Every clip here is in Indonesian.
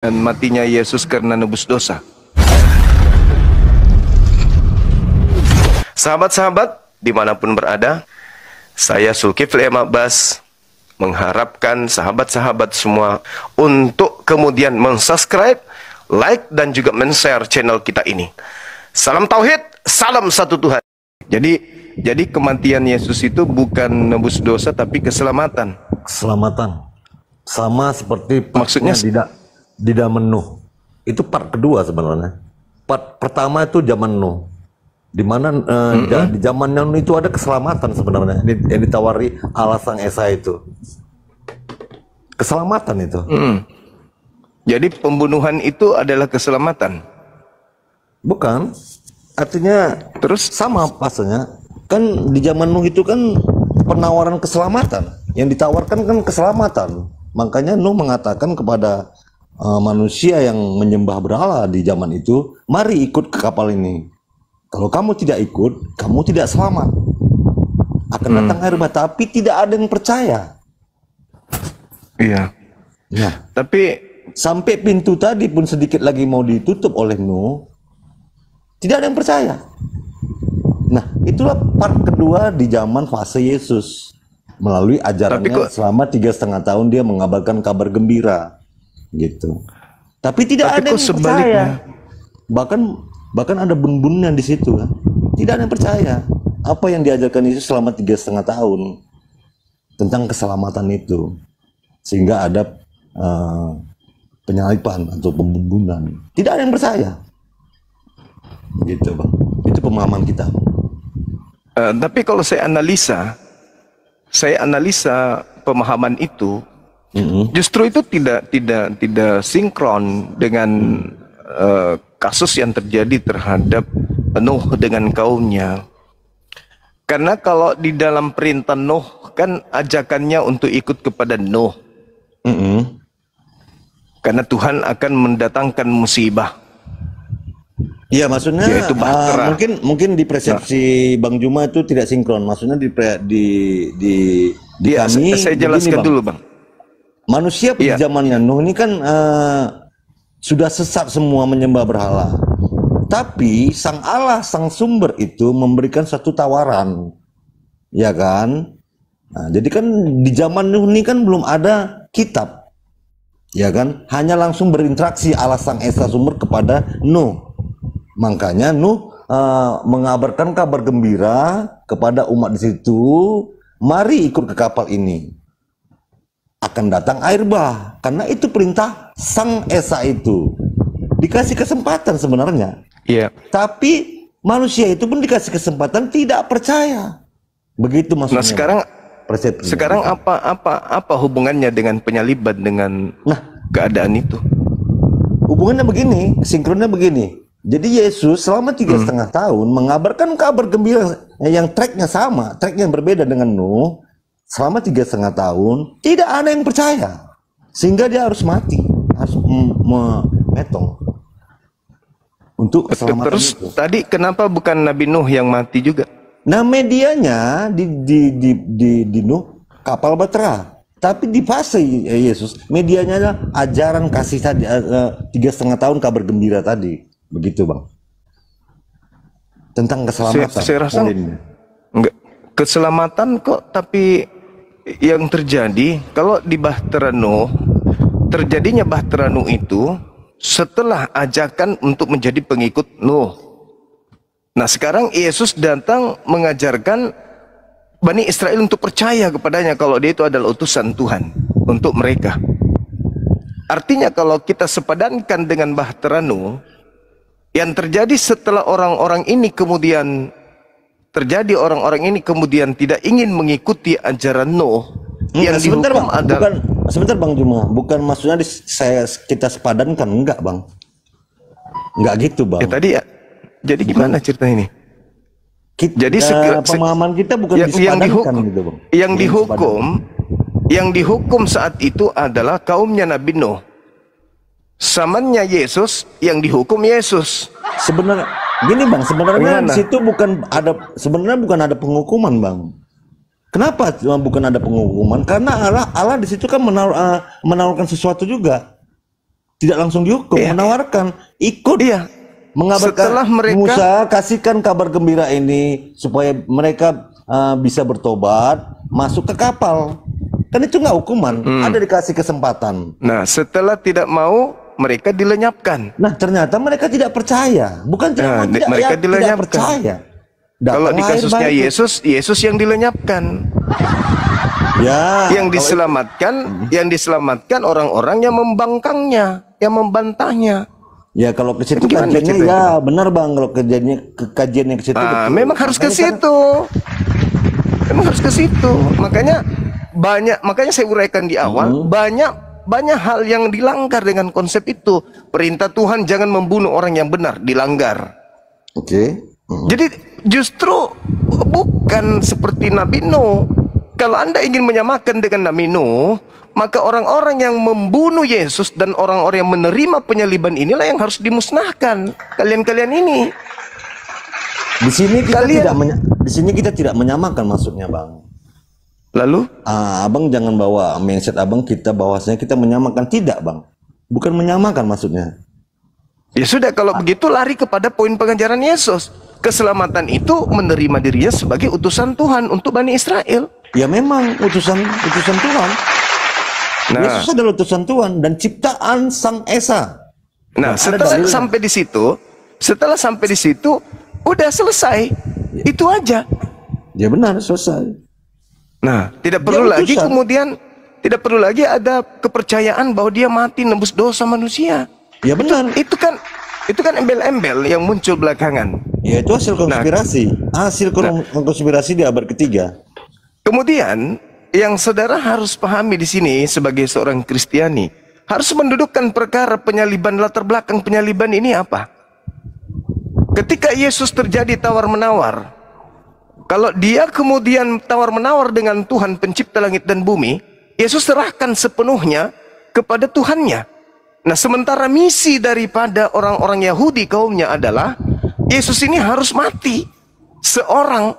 dan matinya Yesus karena nebus dosa. Sahabat-sahabat dimanapun berada, saya Zulkifli M. Abbas mengharapkan sahabat-sahabat semua untuk kemudian mensubscribe, like, dan juga men-share channel kita ini. Salam Tauhid, salam satu Tuhan. Jadi kematian Yesus itu bukan nebus dosa tapi keselamatan. Keselamatan. Sama seperti Maksudnya di zaman Nuh. Itu part kedua sebenarnya. Part pertama itu zaman Nuh. Di mana di zaman Nuh itu ada keselamatan sebenarnya yang ditawari Allah Sang Esa itu. Keselamatan itu. Jadi pembunuhan itu adalah keselamatan. Bukan. Artinya Terus sama pasalnya. Kan di zaman Nuh itu kan penawaran keselamatan. Yang ditawarkan kan keselamatan. Makanya Nuh mengatakan kepada manusia yang menyembah berhala di zaman itu, mari ikut ke kapal ini. Kalau kamu tidak ikut, kamu tidak selamat. Akan datang air bah, tapi tidak ada yang percaya. iya. Nah, Tapi sampai pintu tadi pun sedikit lagi mau ditutup oleh Nuh, tidak ada yang percaya. Nah, itulah part kedua di zaman fase Yesus. Melalui ajarannya selama 3,5 tahun dia mengabarkan kabar gembira. Gitu. Tapi tidak ada yang percaya. Bahkan ada bun-bunnya di situ kan. Tidak ada yang percaya. Apa yang diajarkan Yesus selama 3,5 tahun tentang keselamatan itu. Sehingga ada penyalipan atau pembunuhan. Tidak ada yang percaya. Gitu, Bang. Itu pemahaman kita. tapi kalau saya analisa pemahaman itu, justru itu tidak sinkron dengan kasus yang terjadi terhadap Nuh dengan kaumnya. Karena kalau di dalam perintah Nuh kan ajakannya untuk ikut kepada Nuh. Karena Tuhan akan mendatangkan musibah. Iya, maksudnya Yaitu bahtera. mungkin di persepsi Bang Juma itu tidak sinkron. Maksudnya di Iya, kami saya begini, jelaskan Bang. dulu, Bang. Manusia pada zamannya Nuh ini kan sudah sesat semua menyembah berhala. Tapi Sang Allah, Sang Sumber itu memberikan satu tawaran. Ya kan? Nah, jadi kan di zaman Nuh ini kan belum ada kitab. Ya kan? Hanya langsung berinteraksi Allah Sang Esa Sumber kepada Nuh. Makanya Nuh mengabarkan kabar gembira kepada umat di situ, mari ikut ke kapal ini. Akan datang air bah, karena itu perintah Sang Esa itu. Dikasih kesempatan sebenarnya. Iya. Tapi manusia itu pun dikasih kesempatan tidak percaya. Begitu maksudnya. Nah, sekarang apa hubungannya dengan penyaliban dengan keadaan itu? Hubungannya begini, sinkronnya begini. Jadi Yesus selama 3,5 tahun mengabarkan kabar gembira yang tracknya sama, tracknya berbeda dengan Nuh. Selama 3,5 tahun tidak ada yang percaya, sehingga dia harus mati, harus metong untuk keselamatan. Terus itu. tadi kenapa bukan Nabi Nuh yang mati juga? Nah, medianya di Nuh kapal bahtera. Tapi di fase Yesus medianya adalah ajaran kasih tadi 3,5 tahun kabar gembira tadi. Begitu, Bang. Tentang keselamatan. Saya rasa enggak keselamatan kok, tapi yang terjadi kalau di Bahtera Nuh, terjadinya Bahtera Nuh itu setelah ajakan untuk menjadi pengikut Nuh. Nah, sekarang Yesus datang mengajarkan Bani Israel untuk percaya kepadanya kalau dia itu adalah utusan Tuhan untuk mereka. Artinya kalau kita sepadankan dengan Bahtera Nuh, yang terjadi setelah orang-orang ini kemudian tidak ingin mengikuti ajaran Nuh, yang sebentar, dihukum Bang. adalah Sebentar, Bang Juma, bukan maksudnya kita sepadankan, enggak, Bang. Enggak gitu, Bang. ya tadi ya. Jadi gimana cerita ini? Jadi pemahaman kita bukan disepadankan gitu, Bang. Yang dihukum saat itu adalah kaumnya Nabi Nuh. Zamannya Yesus yang dihukum Yesus. Sebenarnya gini, Bang, sebenarnya di situ bukan ada penghukuman, Bang. Kenapa bukan ada penghukuman? Karena Allah di situ kan menawarkan sesuatu juga. tidak langsung dihukum, Iya. menawarkan ikut. Iya. Mengabarkan Setelah mereka- Musa, kasihkan kabar gembira ini supaya mereka bisa bertobat, masuk ke kapal. Kan itu nggak hukuman, ada dikasih kesempatan. Nah, setelah tidak mau, mereka dilenyapkan. Nah, ternyata mereka tidak percaya. Bukan tidak, Nah, mau, tidak, mereka tidak dilenyapkan. percaya. Kalau di Datanglah air kasusnya bah itu. Yesus yang dilenyapkan. Ya, Yang diselamatkan orang-orang yang membangkangnya, yang membantahnya. ya kalau ke situ Gimana kajiannya ceritanya? ya benar Bang, kalau kajiannya ke situ Ah, betul. memang harus ke Makanya kan- situ. Memang harus ke situ. Makanya saya uraikan di awal, banyak hal yang dilanggar dengan konsep itu. Perintah Tuhan jangan membunuh orang yang benar dilanggar. Oke. Jadi justru bukan seperti Nabi Nuh. Kalau Anda ingin menyamakan dengan Nabi Nuh, maka orang-orang yang membunuh Yesus dan orang-orang yang menerima penyaliban inilah yang harus dimusnahkan. Kalian-kalian ini. Di sini kita Kalian- tidak menyamakan maksudnya Bang. Lalu Abang jangan bawa mindset Abang kita bahwasanya kita menyamakan, tidak Bang. Bukan menyamakan maksudnya. ya sudah, kalau begitu lari kepada poin pengajaran Yesus. Keselamatan itu menerima dirinya sebagai utusan Tuhan untuk Bani Israel. Ya memang utusan Tuhan. Nah, Yesus adalah utusan Tuhan dan ciptaan Sang Esa. nah ada setelah dalilnya. sampai di situ, udah selesai. Itu aja. Ya benar, selesai. Nah, tidak perlu lagi utusan. kemudian tidak perlu lagi ada kepercayaan bahwa dia mati nembus dosa manusia. Ya benar. Itu kan embel-embel yang muncul belakangan. Ya itu hasil konspirasi. Hasil konspirasi di abad ketiga. Kemudian yang saudara harus pahami di sini sebagai seorang Kristiani, harus mendudukkan perkara penyaliban, latar belakang penyaliban ini apa? Ketika Yesus terjadi tawar-menawar, kalau dia kemudian tawar-menawar dengan Tuhan pencipta langit dan bumi, Yesus serahkan sepenuhnya kepada Tuhannya. Nah, sementara misi daripada orang-orang Yahudi kaumnya adalah Yesus ini harus mati seorang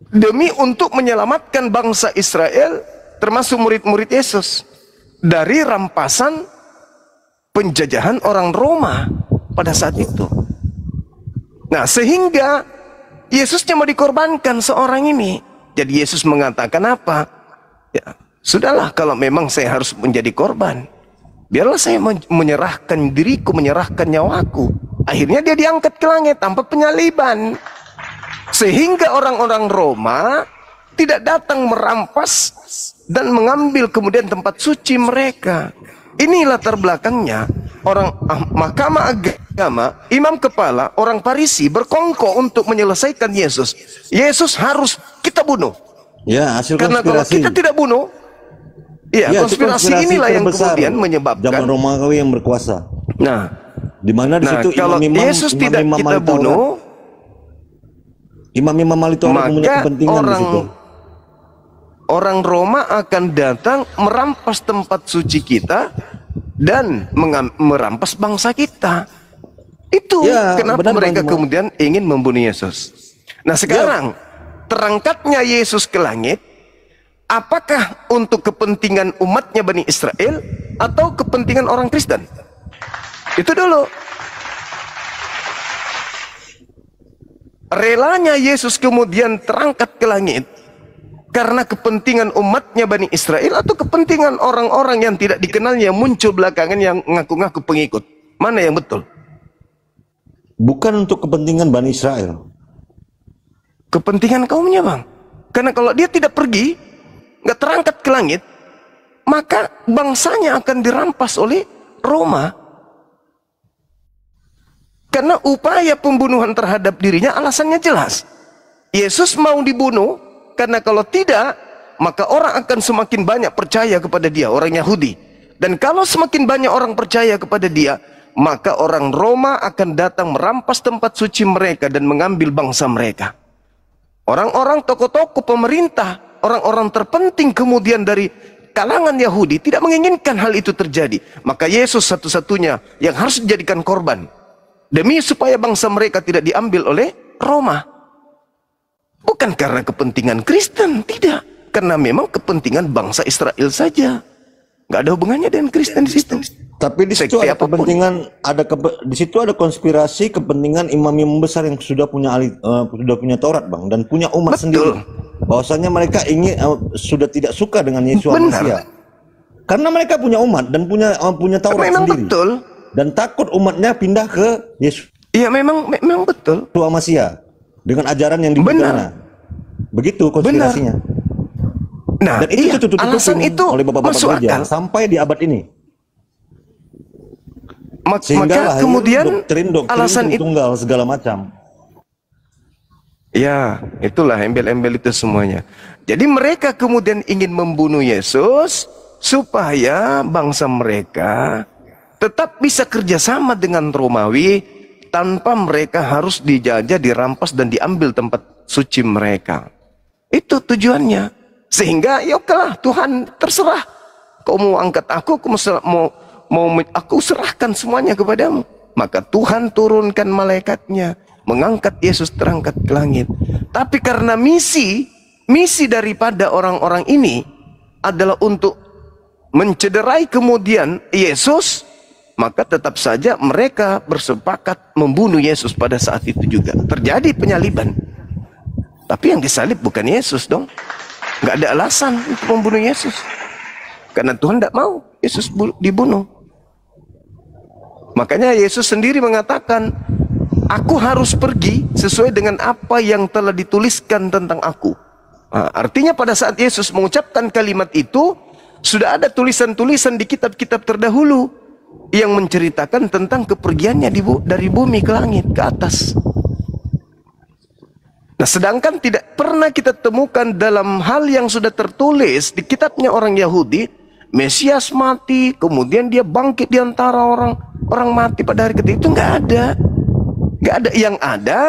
demi untuk menyelamatkan bangsa Israel, termasuk murid-murid Yesus, dari rampasan penjajahan orang Roma pada saat itu. Nah, sehingga Yesusnya mau dikorbankan seorang ini. Jadi Yesus mengatakan apa? Ya, sudahlah kalau memang saya harus menjadi korban, biarlah saya menyerahkan diriku, menyerahkan nyawaku. Akhirnya dia diangkat ke langit tanpa penyaliban. Sehingga orang-orang Roma tidak datang merampas dan mengambil kemudian tempat suci mereka. Ini latar belakangnya. Orang mahkamah agama, imam kepala, orang Farisi berkongkol untuk menyelesaikan Yesus. Yesus harus kita bunuh. Ya, hasil Karena kalau konspirasi. kita tidak bunuh, ya, Ya, itu konspirasi inilah yang terbesar kemudian zaman menyebabkan. Romawi yang berkuasa. Nah, Di mana di situ kalau Yesus tidak kita bunuh, imam-imam itu punya maka kepentingan di situ. orang Roma akan datang merampas tempat suci kita dan merampas bangsa kita. Itu Ya, kenapa benar, mereka Bang. kemudian ingin membunuh Yesus. Nah, sekarang terangkatnya Yesus ke langit, apakah untuk kepentingan umatnya Bani Israel atau kepentingan orang Kristen? Itu dulu. Relanya Yesus kemudian terangkat ke langit karena kepentingan umatnya Bani Israel atau kepentingan orang-orang yang tidak dikenalnya muncul belakangan yang ngaku-ngaku pengikut? Mana yang betul? Bukan untuk kepentingan Bani Israel. Kepentingan kaumnya, Bang. Karena kalau dia tidak pergi, nggak terangkat ke langit, maka bangsanya akan dirampas oleh Roma. Karena upaya pembunuhan terhadap dirinya alasannya jelas. Yesus mau dibunuh karena kalau tidak, maka orang akan semakin banyak percaya kepada dia, orang Yahudi. Dan kalau semakin banyak orang percaya kepada dia, maka orang Roma akan datang merampas tempat suci mereka dan mengambil bangsa mereka. Orang-orang tokoh-tokoh pemerintah, orang-orang terpenting kemudian dari kalangan Yahudi tidak menginginkan hal itu terjadi. Maka Yesus satu-satunya yang harus dijadikan korban demi supaya bangsa mereka tidak diambil oleh Roma. Bukan karena kepentingan Kristen, tidak. Karena memang kepentingan bangsa Israel saja. Nggak ada hubungannya dengan Kristen di situ. Tapi di situ sekte ada apapun. kepentingan, di situ ada konspirasi kepentingan imam-imam besar yang sudah punya Taurat, Bang, dan punya umat sendiri. Bahwasanya mereka ingin sudah tidak suka dengan Yesus Benar. Masia. Karena mereka punya umat dan punya Taurat Memang sendiri. betul. Dan takut umatnya pindah ke Yesus Iya, memang betul. Masia dengan ajaran yang Benar. diberikannya. Begitu konspirasinya. Nah, Dan itu tutup-tutupin alasan itu oleh bapak-bapak masuk gereja akal. sampai di abad ini. Sehingga Maka lahir kemudian doktrin alasan itu, tunggal segala macam. ya, itulah embel-embel itu semuanya. Jadi mereka kemudian ingin membunuh Yesus supaya bangsa mereka tetap bisa kerjasama dengan Romawi tanpa mereka harus dijajah, dirampas dan diambil tempat suci mereka. Itu tujuannya. Sehingga ya okelah, Tuhan terserah. Kau mau angkat aku aku serahkan semuanya kepadamu. Maka Tuhan turunkan malaikatnya, mengangkat Yesus terangkat ke langit. Tapi karena misi daripada orang-orang ini adalah untuk mencederai kemudian Yesus, maka tetap saja mereka bersepakat membunuh Yesus pada saat itu juga. Terjadi penyaliban. Tapi yang disalib bukan Yesus dong. Nggak ada alasan untuk membunuh Yesus. Karena Tuhan tidak mau Yesus dibunuh. Makanya Yesus sendiri mengatakan, aku harus pergi sesuai dengan apa yang telah dituliskan tentang aku. Nah, artinya pada saat Yesus mengucapkan kalimat itu, sudah ada tulisan-tulisan di kitab-kitab terdahulu yang menceritakan tentang kepergiannya dari bumi ke langit, ke atas. Nah, sedangkan tidak pernah kita temukan dalam hal yang sudah tertulis di kitabnya orang Yahudi, Mesias mati, kemudian dia bangkit di antara orang mati pada hari ketiga. Itu nggak ada. Nggak ada. Yang ada,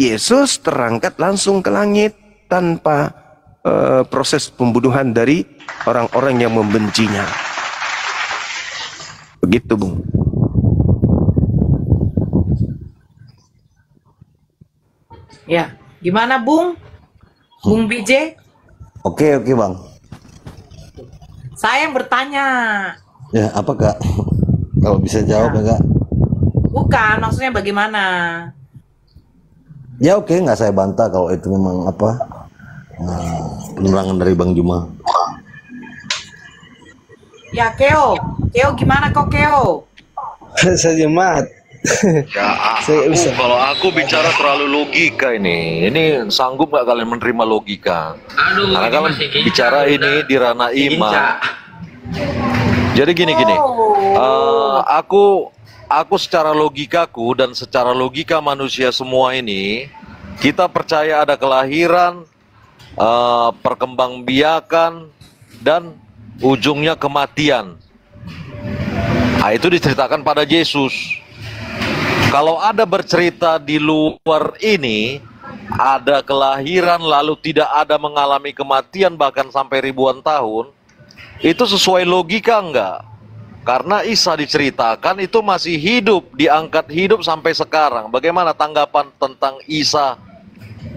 Yesus terangkat langsung ke langit tanpa proses pembunuhan dari orang-orang yang membencinya. Begitu, Bung. Ya, gimana Bung? Bung BJ? Oke, Bang. Saya yang bertanya. Ya, apa Kak? Kalau bisa jawab ya Kak? Bukan, maksudnya bagaimana? Ya oke, nggak saya bantah kalau itu memang penerangan dari Bang Juma. Ya Keo gimana kok Keo? Saya jemaat. Ya, kalau aku bicara terlalu logika ini sanggup nggak kalian menerima logika? Karena kalian bicara ini di ranah iman. Jadi gini, aku secara logikaku dan secara logika manusia semua ini, kita percaya ada kelahiran, perkembangbiakan, dan ujungnya kematian. Nah, itu diceritakan pada Yesus. Kalau ada bercerita di luar ini, ada kelahiran lalu tidak ada mengalami kematian bahkan sampai ribuan tahun, itu sesuai logika enggak? Karena Isa diceritakan itu masih hidup, diangkat hidup sampai sekarang. Bagaimana tanggapan tentang Isa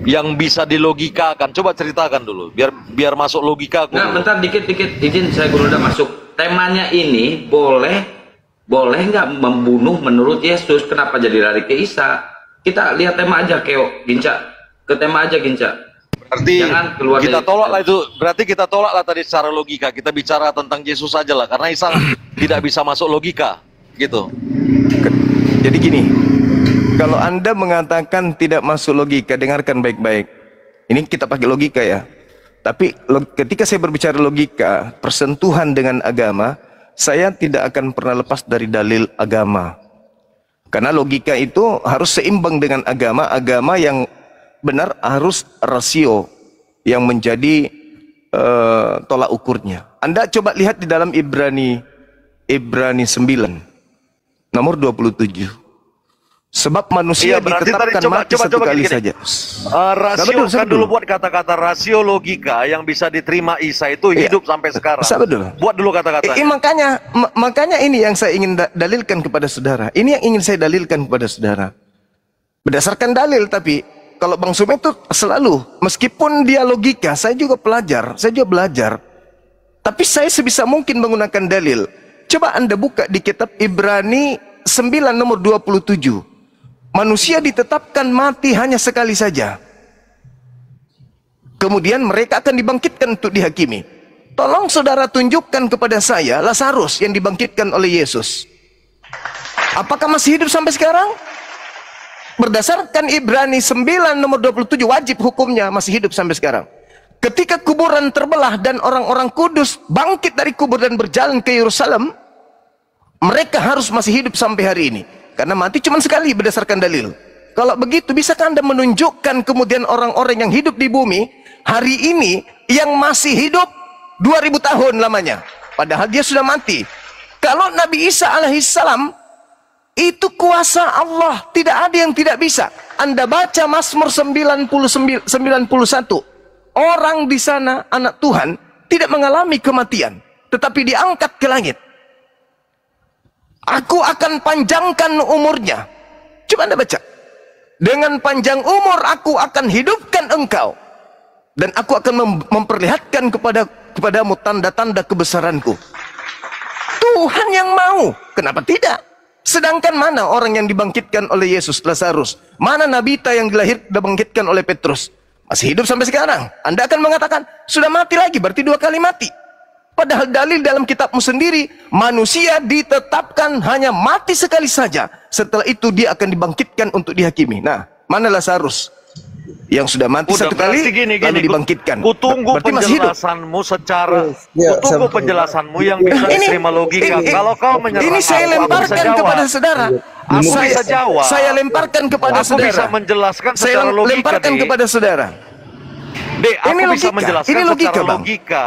yang bisa dilogikakan? Coba ceritakan dulu, biar masuk logika. Nah, bentar dikit izin saya udah masuk. Temanya ini boleh nggak membunuh menurut Yesus? Kenapa jadi lari ke Isa? Kita lihat tema aja, Keo, Ginca. Ke tema aja, Ginca. Berarti kita dari tolak lah itu. Berarti kita tolak lah tadi secara logika. Kita bicara tentang Yesus saja lah, karena Isa tidak bisa masuk logika, gitu. Jadi gini, kalau Anda mengatakan tidak masuk logika, dengarkan baik-baik. Ini kita pakai logika ya. Tapi ketika saya berbicara logika, persentuhan dengan agama, saya tidak akan pernah lepas dari dalil agama. Karena logika itu harus seimbang dengan agama. Agama yang benar harus rasio yang menjadi tolak ukurnya. Anda coba lihat di dalam Ibrani 9 nomor 27. Sebab manusia ditetapkan mati satu kali saja. Rasio kan dulu buat kata-kata rasio logika yang bisa diterima Isa itu hidup sampai sekarang. Buat dulu kata-katanya. Makanya ini yang saya ingin dalilkan kepada saudara. Ini yang ingin saya dalilkan kepada saudara. Berdasarkan dalil, tapi kalau Bang Sume itu selalu, meskipun dia logika, saya juga pelajar, saya juga belajar. Tapi saya sebisa mungkin menggunakan dalil. Coba Anda buka di kitab Ibrani 9 nomor 27. Manusia ditetapkan mati hanya sekali saja. Kemudian mereka akan dibangkitkan untuk dihakimi. Tolong saudara tunjukkan kepada saya Lazarus yang dibangkitkan oleh Yesus. Apakah masih hidup sampai sekarang? Berdasarkan Ibrani 9 nomor 27 wajib hukumnya masih hidup sampai sekarang. Ketika kuburan terbelah dan orang-orang kudus bangkit dari kubur dan berjalan ke Yerusalem, mereka harus masih hidup sampai hari ini. Karena mati cuma sekali berdasarkan dalil. Kalau begitu, bisakah Anda menunjukkan kemudian orang-orang yang hidup di bumi hari ini yang masih hidup 2000 tahun lamanya, padahal dia sudah mati? Kalau Nabi Isa alaihissalam itu kuasa Allah, tidak ada yang tidak bisa. Anda baca Mazmur 91, orang di sana anak Tuhan tidak mengalami kematian, tetapi diangkat ke langit. Aku akan panjangkan umurnya. Coba Anda baca. Dengan panjang umur aku akan hidupkan engkau, dan aku akan memperlihatkan kepadamu tanda-tanda kebesaranku. Tuhan yang mau, kenapa tidak? Sedangkan mana orang yang dibangkitkan oleh Yesus, Lazarus? Mana Nabita yang dibangkitkan oleh Petrus? Masih hidup sampai sekarang. Anda akan mengatakan, sudah mati lagi, berarti 2 kali mati. Padahal dalil dalam kitabmu sendiri, manusia ditetapkan hanya mati sekali saja. Setelah itu dia akan dibangkitkan untuk dihakimi. Nah, mana Lazarus? Yang sudah mati satu kali, lalu dibangkitkan. Kutunggu Berarti masih hidup. penjelasanmu secara, Ya, kutunggu penjelasanmu yang bisa diterima logika. Kalau kau menyerang ini saya aku bisa lemparkan jawab. kepada saudara. Aku bisa jawab. Saya lemparkan kepada Aku saudara. bisa menjelaskan Saya secara logika. lemparkan Dek. kepada saudara. Dek, aku Ini bisa logika. menjelaskan Ini logika, secara Bang. logika.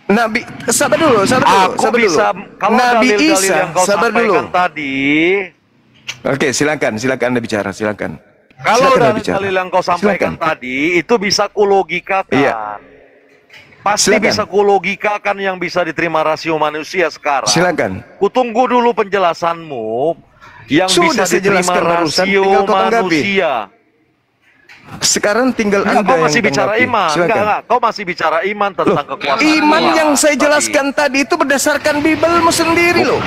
Nabi, sabar dulu. Aku bisa, kalau Nabi dalil-dalil Isa, yang kau sabar dulu. sampaikan tadi, Oke, silakan Anda bicara, silakan. kalau Silakan Anda bicara. dalil yang kau sampaikan Silakan. tadi, itu bisa kulogikakan. Iya. Pasti Silakan. bisa kulogikakan yang bisa diterima rasio manusia sekarang. Silakan. Kutunggu dulu penjelasanmu yang Sudah bisa saya diterima jelaskan barusan, rasio tinggal kau tanggapi. manusia. Sekarang tinggal Enggak, Anda kau masih yang bicara tanggapi. iman. Silakan. Enggak, kau masih bicara iman tentang kekuasaan Iman Tuhan yang saya tadi. jelaskan tadi itu berdasarkan Bibelmu sendiri loh.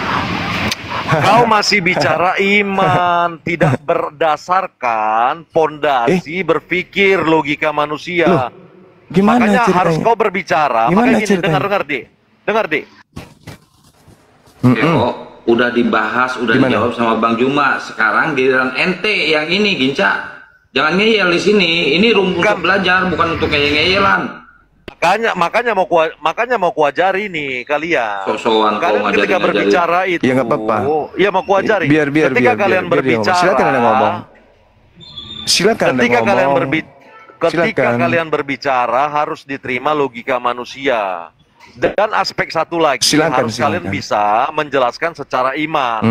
Kau masih bicara iman, tidak berdasarkan pondasi berpikir logika manusia. Loh, gimana Makanya ceritanya? harus kau berbicara. Gimana Makanya gini, ceritanya? dengar deh. Keo, udah dibahas, udah Gimana? dijawab sama Bang Juma. Sekarang giliran ente yang ini, Ginca. Jangan ngeyel di sini. Ini room untuk belajar, bukan untuk ngeyel-ngeyelan. Makanya mau kuajari nih kalian. Sok-sokan kau Kalian ketika ngajarin-ngajarin. berbicara itu, Ya, nggak apa-apa. ya mau kuajari. Biar ketika kalian dia ngomong. berbicara, Silakan Anda ngomong. Silakan Anda ketika kalian ngomong. ketika Silakan. kalian berbicara harus diterima logika manusia. Dan aspek satu lagi Silakan, harus kalian silakan. bisa menjelaskan secara iman.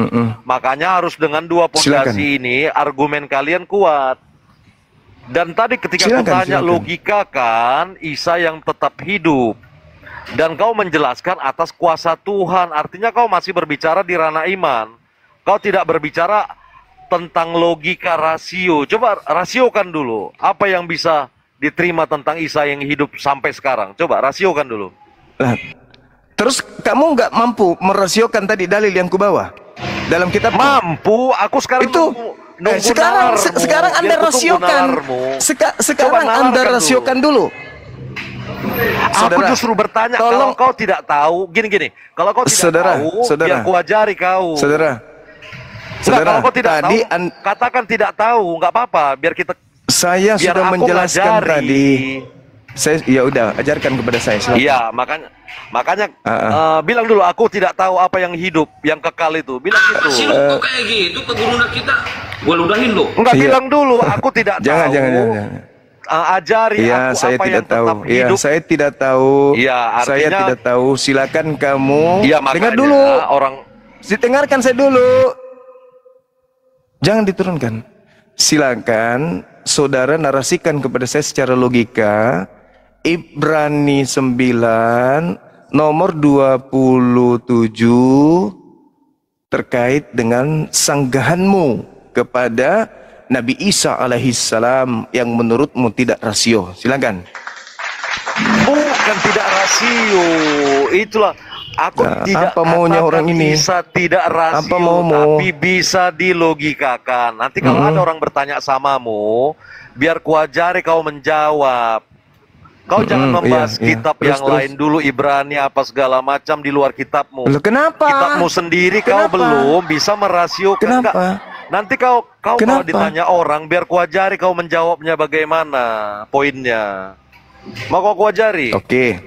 Makanya harus dengan dua Silakan. pondasi ini argumen kalian kuat. Dan tadi ketika Silakan, aku tanya silakan. logika kan Isa yang tetap hidup. Dan kau menjelaskan atas kuasa Tuhan. Artinya kau masih berbicara di ranah iman. Kau tidak berbicara tentang logika rasio. Coba rasiokan dulu. Apa yang bisa diterima tentang Isa yang hidup sampai sekarang. Coba rasiokan dulu. Lah, terus kamu nggak mampu merasiokan tadi dalil yang kubawa dalam kitab? Mampu, aku sekarang Itu nunggu sekarang nalarmu. sekarang Anda Biar ku tunggu rasiokan. nalarmu. Sekarang Coba Anda nalarkan rasiokan dulu. Aku Saudara, justru bertanya tolong- kalau kau tidak tahu, gini. Kalau kau tidak Saudara, tahu, saudara. biar kuajari kau. Saudara, Enggak, kalau kau tidak tadi tahu, katakan tidak tahu, nggak apa-apa, biar saya biar sudah aku menjelaskan ngajari. tadi. Saya ya udah ajarkan kepada saya. Silakan. Iya, makanya bilang dulu aku tidak tahu apa yang hidup, yang kekal itu. Bilang gitu. Si lu kok kayak gitu ke guru kita. Gua ludahin lu. Enggak, Iya. bilang dulu aku tidak Jangan, tahu. jangan. Ajari Iya, aku saya apa tidak yang tahu. tetap Iya, hidup. saya tidak tahu. Iya, Saya artinya- tidak tahu. Silakan kamu Iya, dengar makanya dulu. orang Dengarkan saya dulu. Jangan diturunkan. Silakan saudara narasikan kepada saya secara logika Ibrani 9 nomor 27 terkait dengan sanggahanmu kepada Nabi Isa alaihissalam yang menurutmu tidak rasio. Silakan. bukan tidak rasio. Itulah Aku Nah, tidak apa maunya katakan orang ini? Isa tidak rasio, Apa mau? tapi bisa dilogikakan. Nanti kalau ada orang bertanya samamu, biar kuajari kau menjawab. Kau jangan membahas Iya. kitab Terus, yang lain dulu, Ibrani apa segala macam di luar kitabmu. Loh, kenapa? Kitabmu sendiri kau Kenapa? belum bisa merasiokan. Kenapa? Kak. Nanti kau kalau Kenapa? ditanya orang, biar kuajari kau menjawabnya bagaimana poinnya. Mau kau kuajari? Oke.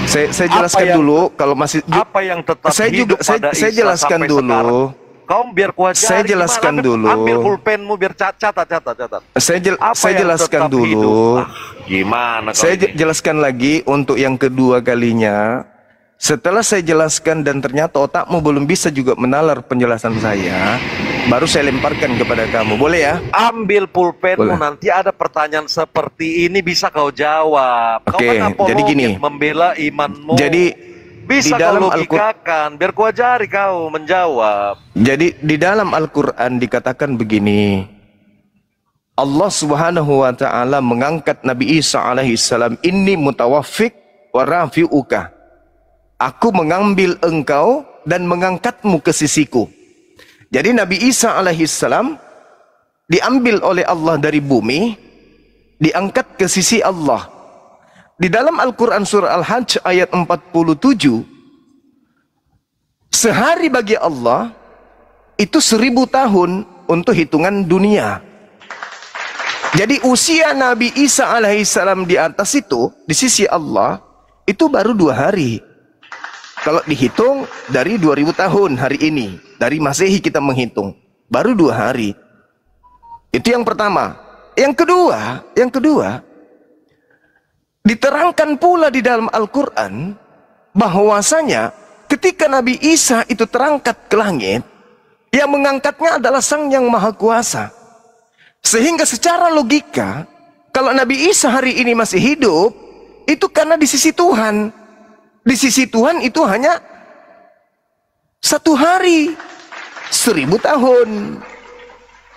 Saya jelaskan yang- dulu kalau masih Apa yang tetap saya hidup juga pada saya Isa jelaskan sampai dulu. sekarang? Kau biar kuajari. Saya gimana? jelaskan Ambil- dulu. Ambil pulpenmu biar catat. Apa Saya yang jelaskan tetap dulu. hidup? Gimana kau Saya ini? jelaskan lagi untuk yang kedua kalinya. Setelah saya jelaskan dan ternyata otakmu belum bisa juga menalar penjelasan saya, baru saya lemparkan kepada kamu. Boleh ya? Ambil pulpenmu, Boleh. nanti ada pertanyaan seperti ini bisa kau jawab. Kau Oke, kan apologis, jadi gini. membela imanmu. Jadi bisa di kau dalam logikakan, biar kuajari kau menjawab. Jadi di dalam Al-Quran dikatakan begini. Allah Subhanahu wa taala mengangkat Nabi Isa alaihi salam, "Inni mutawaffik wa rafi'uka." Aku mengambil engkau dan mengangkatmu ke sisiku. Jadi Nabi Isa alaihi salam diambil oleh Allah dari bumi, diangkat ke sisi Allah. Di dalam Al-Quran surah Al-Hajj ayat 47, sehari bagi Allah itu 1000 tahun untuk hitungan dunia. Jadi usia Nabi Isa alaihissalam di atas itu, di sisi Allah, itu baru 2 hari. Kalau dihitung dari 2000 tahun hari ini, dari Masehi kita menghitung, baru 2 hari. Itu yang pertama. Yang kedua, diterangkan pula di dalam Al-Quran bahwasanya ketika Nabi Isa itu terangkat ke langit, yang mengangkatnya adalah Sang Yang Maha Kuasa. Sehingga secara logika, kalau Nabi Isa hari ini masih hidup, itu karena di sisi Tuhan. Di sisi Tuhan itu hanya 1 hari, 1000 tahun.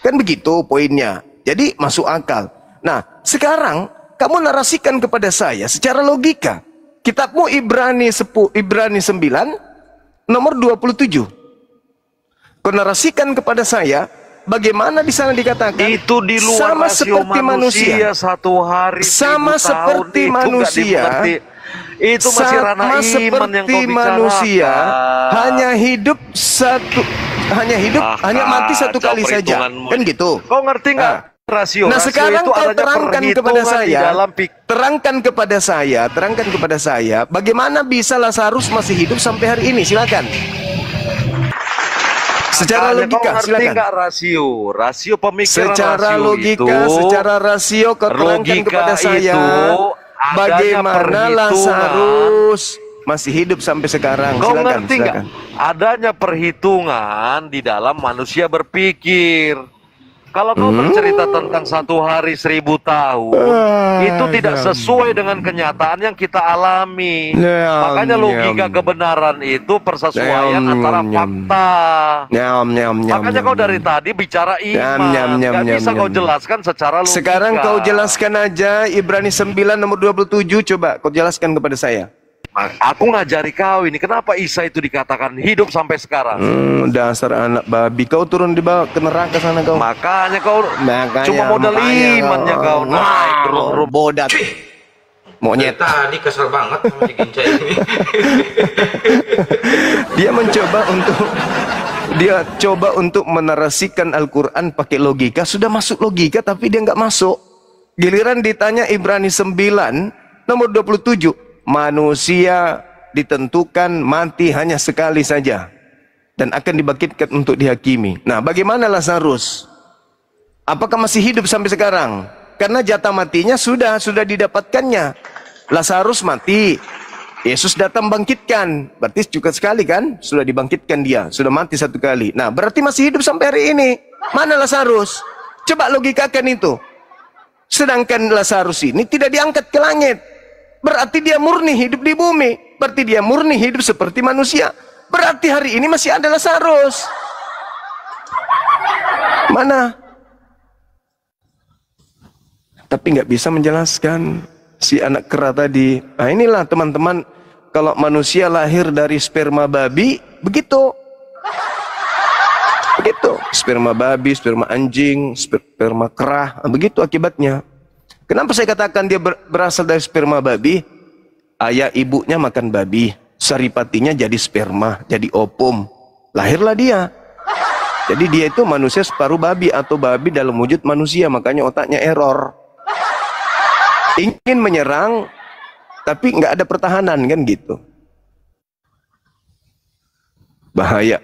Kan begitu poinnya. Jadi masuk akal. Nah, sekarang kamu narasikan kepada saya secara logika. Kitabmu Ibrani 9 nomor 27. Kau narasikan kepada saya bagaimana di sana dikatakan Itu di luar sama rasio seperti manusia. 1 hari, Sama 1000 tahun, seperti itu nggak manusia. dimengerti. Itu masih ranah Sama iman yang seperti kau manusia bicarakan. hanya hidup hanya mati 1 kali kacau saja. perhitunganmu Kan ini. gitu. Kau ngerti nggak? Ah. Rasio. Nah Rasio sekarang itu kau adanya terangkan kepada perhitungan di saya, dalam terangkan kepada saya, bagaimana bisa Lazarus masih hidup sampai hari ini? Silakan. Secara Makanya kau logika, ngerti silakan. nggak rasio pemikiran Secara rasio logika, itu, secara rasio kau terangkan logika kepada saya, itu adanya bagaimana perhitungan. Lazarus masih hidup sampai sekarang? Kau Silakan, ngerti nggak? silakan. Adanya perhitungan di dalam manusia berpikir. Kalau kau bercerita tentang 1 hari 1000 tahun, itu tidak sesuai dengan kenyataan yang kita alami. Makanya logika kebenaran itu persesuaian antara fakta. Makanya kau dari tadi bicara iman, nggak bisa kau jelaskan secara logika. Sekarang kau jelaskan aja Ibrani 9 nomor 27, coba kau jelaskan kepada saya. Aku ngajari kau ini, kenapa Isa itu dikatakan hidup sampai sekarang? Dasar anak babi, kau turun dibawa ke neraka sana kau. Makanya kau cuma modal imannya kau naik rum-rum. Bodat. Monyet. Tadi kesel banget sama si Ginca ini. Dia coba untuk menarasikan Al-Quran pakai logika, sudah masuk logika tapi dia nggak masuk. Giliran ditanya Ibrani 9 nomor 27, manusia ditentukan mati hanya sekali saja dan akan dibangkitkan untuk dihakimi. Nah, bagaimana Lazarus? Apakah masih hidup sampai sekarang? Karena jatah matinya sudah didapatkannya. Lazarus mati, Yesus datang bangkitkan, berarti juga sekali kan? Sudah dibangkitkan dia, sudah mati 1 kali. Nah, berarti masih hidup sampai hari ini. Mana Lazarus? Coba logikakan itu. Sedangkan Lazarus ini tidak diangkat ke langit. Berarti dia murni hidup di bumi. Berarti dia murni hidup seperti manusia. Berarti hari ini masih ada Lazarus. Mana? Tapi nggak bisa menjelaskan si anak kera tadi. Nah inilah teman-teman, kalau manusia lahir dari sperma babi, begitu. Begitu, sperma babi, sperma anjing, sperma kerah, begitu akibatnya. Kenapa saya katakan dia berasal dari sperma babi? Ayah ibunya makan babi, saripatinya jadi sperma, jadi opum. Lahirlah dia. Jadi dia itu manusia separuh babi atau babi dalam wujud manusia, makanya otaknya error. Ingin menyerang, tapi nggak ada pertahanan kan gitu. Bahaya.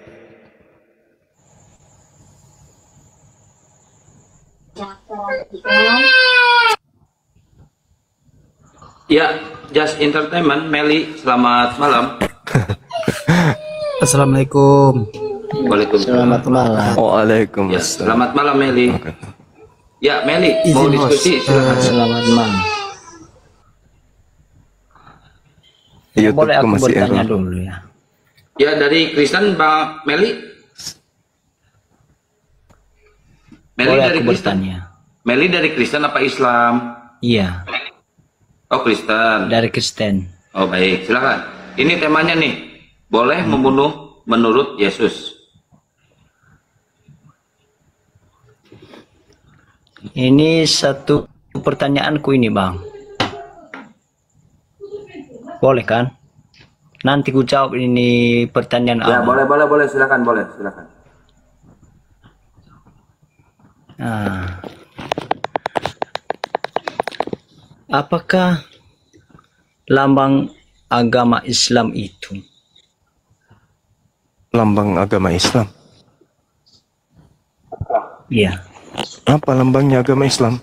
Ya, Just Entertainment, Meli, selamat malam. Assalamualaikum. Waalaikumsalam. Selamat malam. Waalaikumsalam. Ya, selamat malam Meli. Ya, Meli, mau Izin, Bos. diskusi? Silakan. Selamat malam. YouTube Boleh aku masih bertanya error. dulu ya? Ya, dari Kristen, Bang Meli. Meli Boleh dari aku Kristen. bertanya? Meli dari Kristen apa Islam? Iya, Oh, Kristen. dari Kristen. Oh, baik. Silakan. Ini temanya nih. Boleh membunuh menurut Yesus? Ini satu pertanyaanku ini, Bang. Boleh kan? Nanti ku jawab ini pertanyaan Ya, awal. boleh. Silakan, boleh. Silakan. Nah, apakah lambang agama Islam itu? Lambang agama Islam. Iya. Apa lambangnya agama Islam?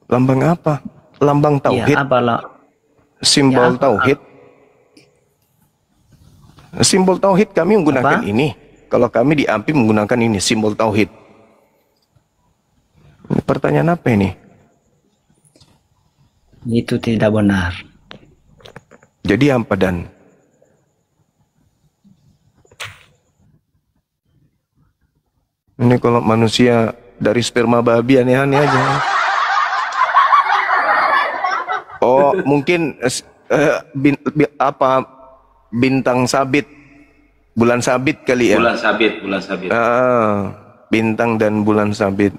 Lambang apa? Lambang tauhid, Iya, apalah? simbol Ya, apa? tauhid. Simbol tauhid kami menggunakan Apa? ini. Kalau kami di AMPI menggunakan ini, simbol tauhid. Ini pertanyaan apa ini? Itu tidak benar. Jadi apa dan? Ini kalau manusia dari sperma babi aneh-aneh aja. Oh, mungkin bintang sabit, bulan sabit kali ya. Bulan sabit. Bintang dan bulan sabit.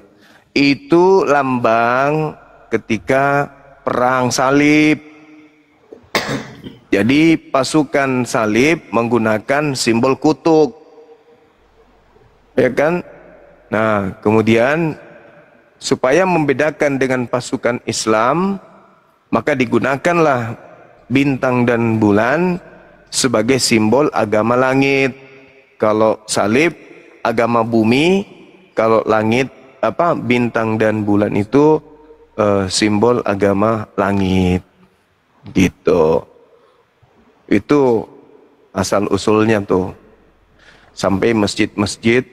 Itu lambang ketika perang salib. Jadi pasukan salib menggunakan simbol kutub. Ya kan? Nah, kemudian supaya membedakan dengan pasukan Islam, maka digunakanlah bintang dan bulan sebagai simbol agama langit. Kalau salib agama bumi, kalau langit bintang dan bulan itu simbol agama langit. Gitu. Itu asal usulnya tuh. Sampai masjid-masjid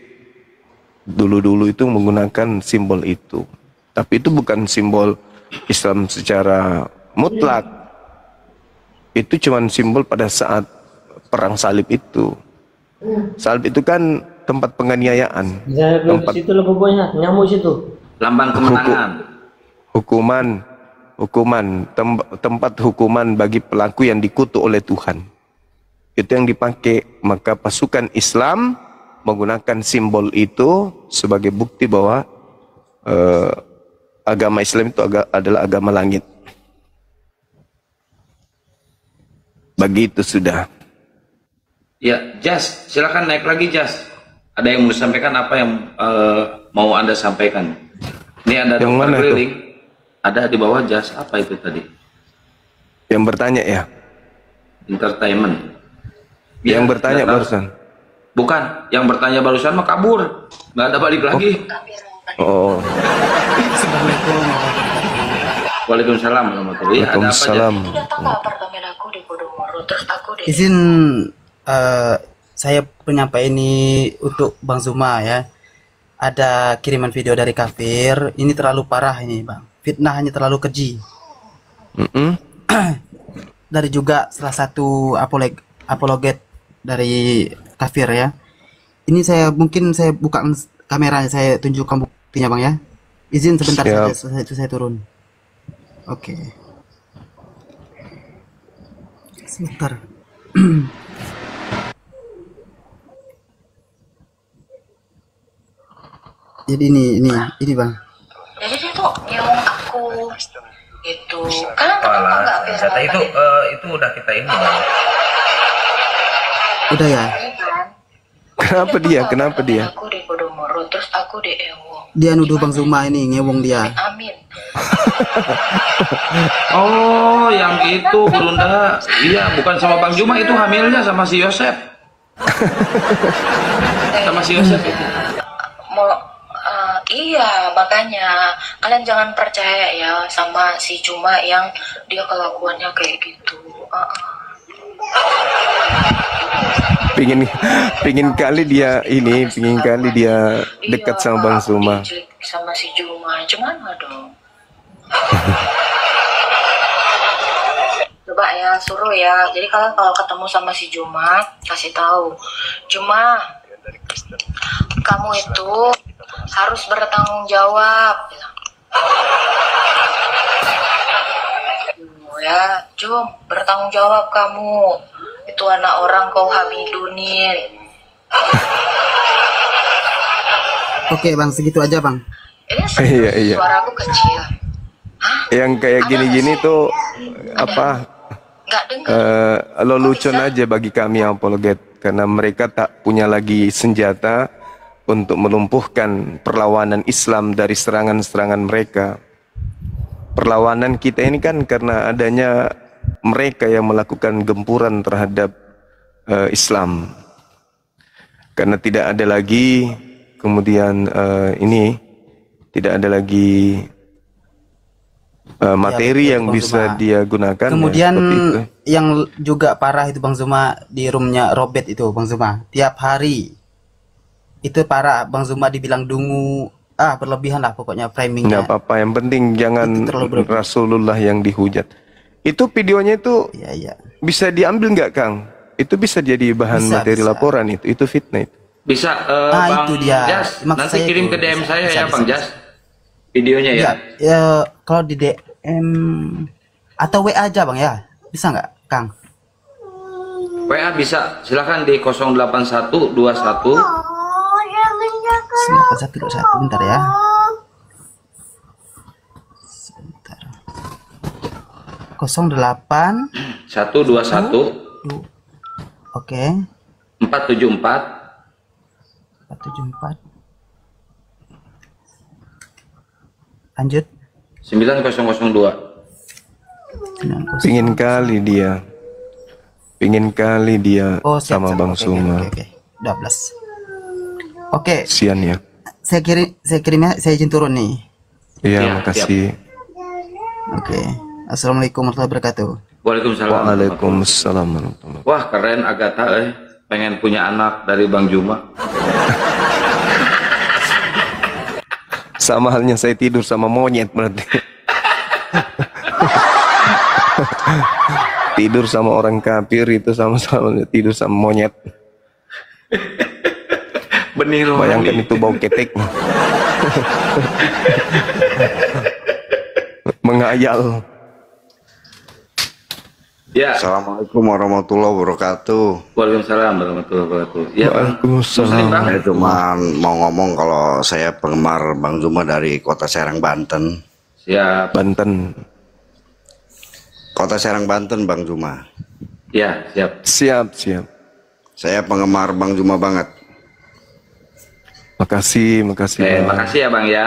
dulu-dulu itu menggunakan simbol itu. Tapi itu bukan simbol Islam secara mutlak. Itu cuma simbol pada saat perang salib itu. Salib itu kan tempat penganiayaan. Tempat Situ lah pokoknya, nyamuk situ. Lambang kemenangan. tempat hukuman bagi pelaku yang dikutuk oleh Tuhan. Itu yang dipakai. Maka pasukan Islam menggunakan simbol itu sebagai bukti bahwa agama Islam itu adalah agama langit. Begitu sudah. Ya, Jas, silakan naik lagi, Jas. Ada yang mau disampaikan, apa yang mau Anda sampaikan? Ini ada Yang dokter mana itu? keliling. Ada di bawah Jas, apa itu tadi? Yang bertanya ya? Entertainment. Yang Ya, bertanya nggak tahu. barusan. Bukan, yang bertanya barusan mah kabur. Nggak ada balik lagi. Oh, Waalaikumsalam warahmatullahi wabarakatuh. Ada apa, Jas? Waalaikumsalam. Izin saya penyampaian ini untuk Bang Zuma ya. Ada kiriman video dari kafir. Ini terlalu parah ini, Bang. Fitnahnya terlalu keji. Dari juga salah satu apologet dari kafir ya. Ini mungkin saya buka kameranya, saya tunjukkan buktinya, Bang ya. Izin sebentar Siap. saja saya turun. Oke. Sebentar. Jadi ini bang. Jadi dia tuh nyelong aku itu kan kenapa nggak data itu udah kita ini bang. Udah ya. Kenapa dia? Kenapa dia? Aku di Podomoro, terus aku di Ewong. Dia nuduh Bang Zuma ini ngewong dia. Amin. Oh, yang itu Bunda. Iya, bukan sama Bang Juma, itu hamilnya sama si Yosep. Sama si Yosep itu. Iya, makanya kalian jangan percaya ya sama si Juma yang dia kelakuannya kayak gitu. Pingin kali dia dekat sama Bang Zuma. Sama si Juma, cuman dong. Coba ya suruh ya. Jadi kalian kalau ketemu sama si Juma, kasih tahu. Juma, kamu itu harus bertanggung jawab. Ya, Jum, bertanggung jawab kamu. Itu anak orang kau hamidunin. Oke bang, segitu aja bang. Ini Iya. suaraku kecil. Hah? Yang kayak gini-gini tuh apa? Nggak dengar. Lelucon aja bagi kami apologet, karena mereka tak punya lagi senjata untuk melumpuhkan perlawanan Islam dari serangan-serangan mereka. Perlawanan kita ini kan karena adanya mereka yang melakukan gempuran terhadap Islam. Karena tidak ada lagi kemudian tidak ada lagi materi betul, yang Bang bisa Zuma. dia gunakan. Kemudian seperti itu. yang juga parah itu Bang Zuma di roomnya Robert itu Bang Zuma. Tiap hari itu parah, Bang Zuma dibilang dungu. Berlebihan lah pokoknya framingnya. Nggak apa-apa, yang penting jangan Itu terlalu berlebihan. Rasulullah yang dihujat. Itu videonya itu Iya. bisa diambil nggak Kang? Itu bisa jadi bahan Bisa, materi bisa. laporan itu fitnah itu. Bisa Bang itu dia. Jas, Maksud nanti saya kirim itu ke DM bisa, saya bisa, ya bisa, Bang bisa. Jas. Videonya ya. Ya, kalau di DM atau WA aja Bang ya. Bisa nggak, Kang? WA bisa, silakan di 08121 9121 bentar ya. Sebentar. 08 121 Oke. 474 474. Lanjut. 9002. Pingin kali dia Oh, siap, sama siap. Bang Oke, Zuma. Oke. 12. Oke, Sian ya. saya kirimnya, saya izin turun nih. Iya, Siap, makasih. Oke. Assalamualaikum warahmatullahi wabarakatuh. Waalaikumsalam. Waalaikumsalam warahmatullahi. Wah, keren Agatha pengen punya anak dari Bang Juma. Sama halnya saya tidur sama monyet berarti. Tidur sama orang kafir itu sama-sama tidur sama monyet. Benih rohani. Bayangkan itu bau ketek. Menghayal. Ya. Assalamualaikum warahmatullahi wabarakatuh. Waalaikumsalam warahmatullahi wabarakatuh. Ya, Bang. Waalaikumsalam. Bang. Saya cuma mau ngomong kalau saya penggemar Bang Zuma dari Kota Serang, Banten. Siap. Banten. Kota Serang, Banten, Bang Zuma. Ya, siap. Siap. Saya penggemar Bang Zuma banget. Makasih Bang. Makasih ya Bang ya.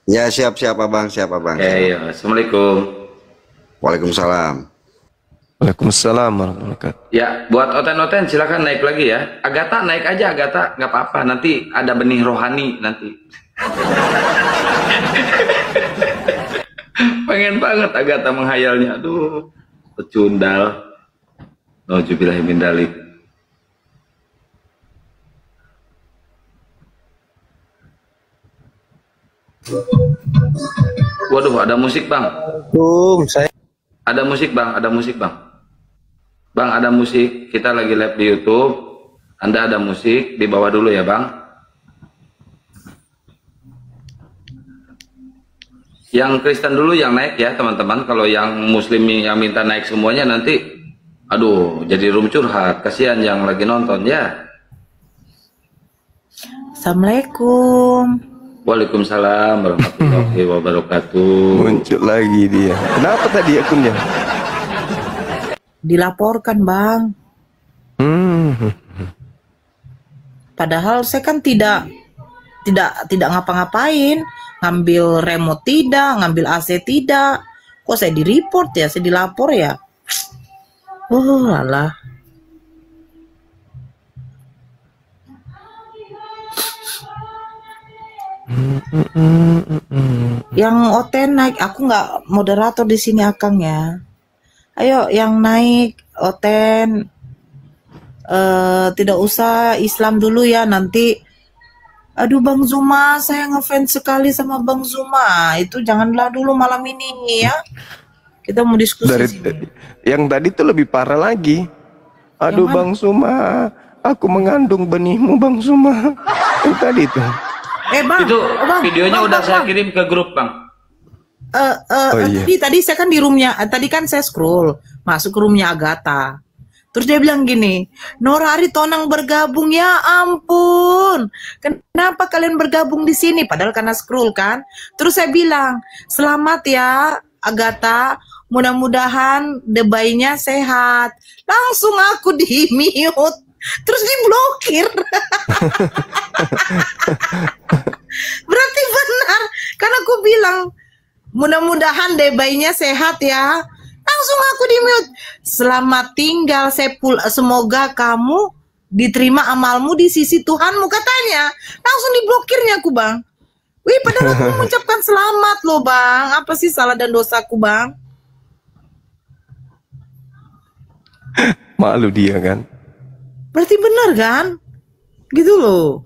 Ya, siap Abang, siap Abang. Ya. Assalamualaikum. Waalaikumsalam. Waalaikumsalam warahmatullahi wabarakatuh. Ya, buat oten-oten silakan naik lagi ya. Agatha naik aja, Agatha, nggak apa-apa. Nanti ada benih rohani nanti. Pengen banget Agatha menghayalnya. Aduh, pecundal. Nauzubillahi min dzalik. Waduh, ada musik Bang. Ada musik Bang. Bang, ada musik. Kita lagi live di YouTube. Anda ada musik, di bawah dulu ya Bang. Yang Kristen dulu yang naik ya teman-teman. Kalau yang Muslim yang minta naik semuanya nanti Aduh, jadi room curhat. Kasihan yang lagi nonton ya. Assalamualaikum. Waalaikumsalam warahmatullahi wabarakatuh. Muncul lagi dia. Kenapa tadi akunnya? Dilaporkan, Bang. Padahal saya kan tidak ngapa-ngapain, ngambil remote tidak, ngambil AC tidak. Kok saya di-report ya, saya dilapor ya? Oh, alah. Yang Oten naik, aku nggak moderator di sini Akang ya. Ayo yang naik Oten, tidak usah Islam dulu ya nanti. Aduh Bang Zuma, saya ngefans sekali sama Bang Zuma. Itu janganlah dulu malam ini ya. Kita mau diskusi sini. Yang tadi tuh lebih parah lagi. Aduh Bang Zuma, aku mengandung benihmu Bang Zuma. Yang tadi tuh. Bang, Itu bang, videonya bang, udah bang, saya bang. kirim ke grup, Bang. Iya. Tadi saya kan di roomnya, tadi kan saya scroll masuk ke roomnya Agatha. Terus dia bilang gini, Norari Tonang bergabung, ya ampun. Kenapa kalian bergabung di sini? Padahal karena scroll kan. Terus saya bilang, selamat ya Agatha, mudah-mudahan debaynya sehat. Langsung aku di mute. Terus diblokir. Berarti benar. Karena aku bilang, mudah-mudahan debaynya sehat ya. Langsung aku di mute. Selamat tinggal Sepul. Semoga kamu diterima amalmu di sisi Tuhanmu katanya. Langsung diblokirnya aku Bang. Wih padahal aku mengucapkan selamat loh Bang. Apa sih salah dan dosaku Bang? Malu dia kan. Berarti benar kan? Gitu loh.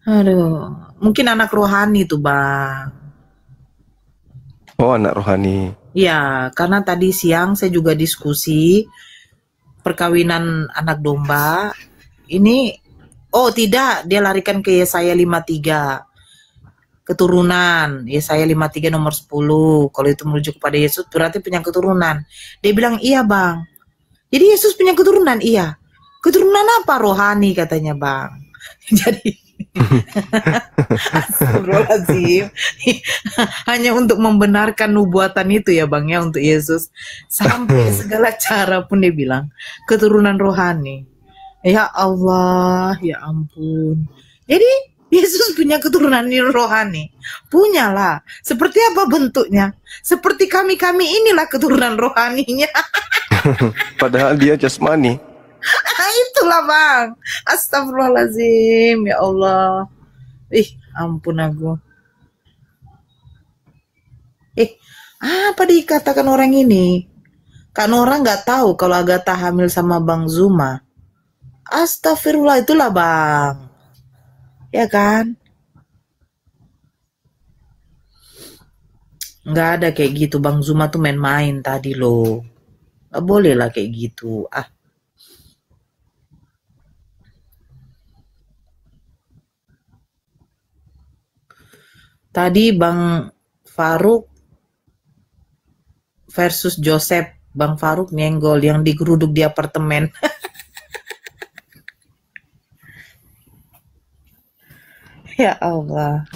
Aduh, mungkin anak rohani tuh Bang. Oh anak rohani. Ya, karena tadi siang saya juga diskusi perkawinan anak domba. Ini, oh tidak, dia larikan ke Yesaya 53. Keturunan, Yesaya 53 nomor 10. Kalau itu merujuk kepada Yesus berarti punya keturunan. Dia bilang, iya Bang. Jadi Yesus punya keturunan, iya. Keturunan apa? Rohani katanya Bang. Jadi Astagfirullahaladzim. Hanya untuk membenarkan nubuatan itu ya Bang ya untuk Yesus. Sampai segala cara pun dia bilang keturunan rohani. Ya Allah, ya ampun. Jadi Yesus punya keturunan rohani. Punyalah. Seperti apa bentuknya? Seperti kami-kami inilah keturunan rohaninya. Padahal dia jasmani. Itulah Bang. Astagfirullahaladzim. Ya Allah. Ih, ampun aku. Apa dikatakan orang ini? Kan orang nggak tahu kalau Agatha hamil sama Bang Zuma. Astagfirullah itulah Bang. Ya kan? Nggak ada kayak gitu. Bang Zuma tuh main-main tadi loh. Nggak boleh lah kayak gitu. Tadi Bang Faruk versus Joseph. Bang Faruk nyenggol yang digeruduk di apartemen. Ya Allah.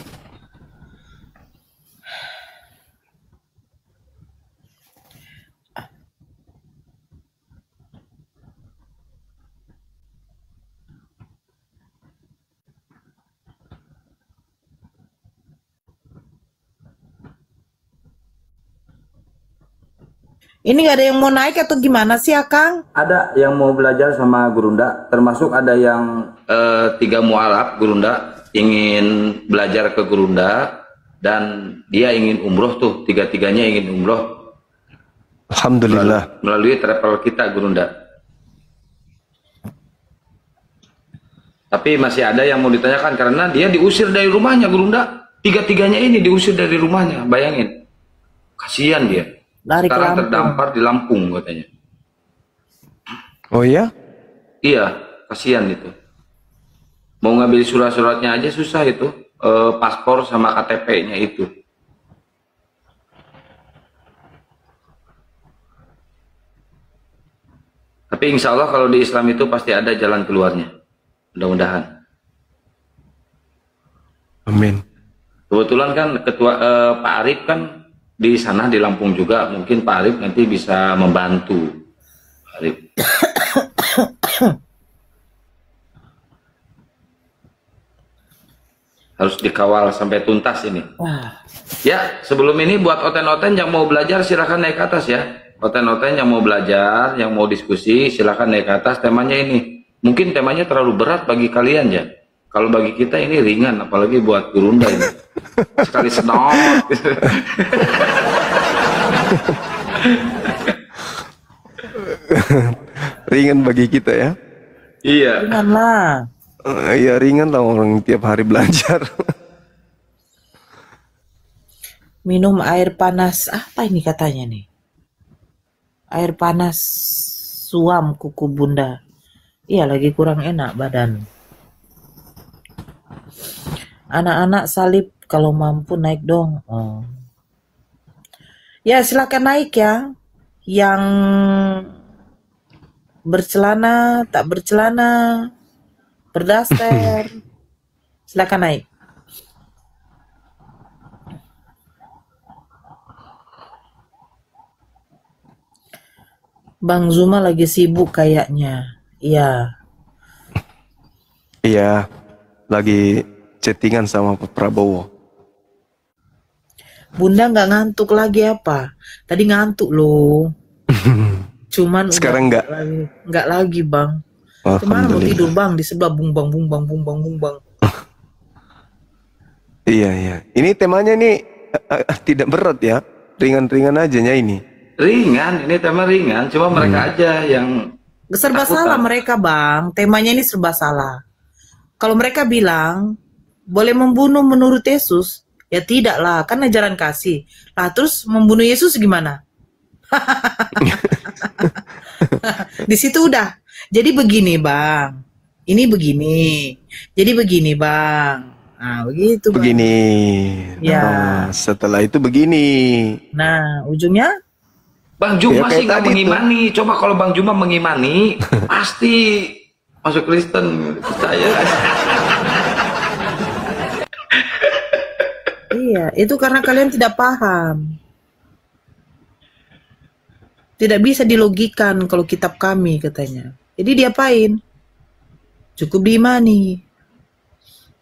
Ini gak ada yang mau naik atau gimana sih Akang? Ada yang mau belajar sama Gurunda, termasuk ada yang 3 mualaf Gurunda ingin belajar ke Gurunda dan dia ingin umroh tuh, tiga-tiganya ingin umroh. Alhamdulillah. Melalui travel kita Gurunda. Tapi masih ada yang mau ditanyakan karena dia diusir dari rumahnya Gurunda. Tiga-tiganya ini diusir dari rumahnya, bayangin. Kasihan dia. Lari ke Sekarang Lampung. terdampar di Lampung katanya. Oh ya? Iya, kasihan itu. Mau ngambil surat-suratnya aja susah itu, paspor sama KTP-nya itu. Tapi insya Allah kalau di Islam itu pasti ada jalan keluarnya. Mudah-mudahan. Amin. Kebetulan kan ketua Pak Arif kan di sana di Lampung juga. Mungkin Pak Arif nanti bisa membantu. Pak Arif. Harus dikawal sampai tuntas ini. Ya, sebelum ini buat oten-oten yang mau belajar silahkan naik ke atas ya. Oten-oten yang mau belajar, yang mau diskusi silahkan naik ke atas. Temanya ini. Mungkin temanya terlalu berat bagi kalian ya. Kalau bagi kita ini ringan, apalagi buat Gurunda ini. Sekali senot. Ringan bagi kita ya. Iya. Ringan lah. Ya ringan lah orang tiap hari belajar. Minum air panas. Apa ini katanya nih? Air panas suam kuku bunda. Iya lagi kurang enak badan. Anak-anak salib kalau mampu naik dong. Oh. Ya silakan naik ya. Yang bercelana, tak bercelana, berdaster. Silakan naik. Bang Zuma lagi sibuk kayaknya. Iya. Iya, lagi chattingan sama Pak Prabowo. Bunda nggak ngantuk lagi apa? Tadi ngantuk loh. Cuman Sekarang nggak? nggak lagi bang. Cuman mau Alhamdulillah. tidur bang di sebelah bungbang bungbang bungbang bungbang. Iya, iya. Ini temanya nih tidak berat ya. Ringan-ringan aja ya ini. Ringan, ini tema ringan. Cuma mereka aja yang Serba salah mereka bang. Temanya ini serba salah. Kalau mereka bilang boleh membunuh menurut Yesus, ya tidak lah, kan ajaran kasih. Lah terus membunuh Yesus gimana? Di situ udah. Jadi begini bang. Ini begini. Jadi begini bang. Nah begitu bang. Begini. Ya. Nah, setelah itu begini. Nah ujungnya? Bang Juma Ya, sih kayak nggak tadi mengimani. Coba kalau Bang Juma mengimani, pasti masuk Kristen. Percaya. Iya, itu karena kalian tidak paham. Tidak bisa dilogikan kalau kitab kami katanya. Jadi diapain? Cukup diimani.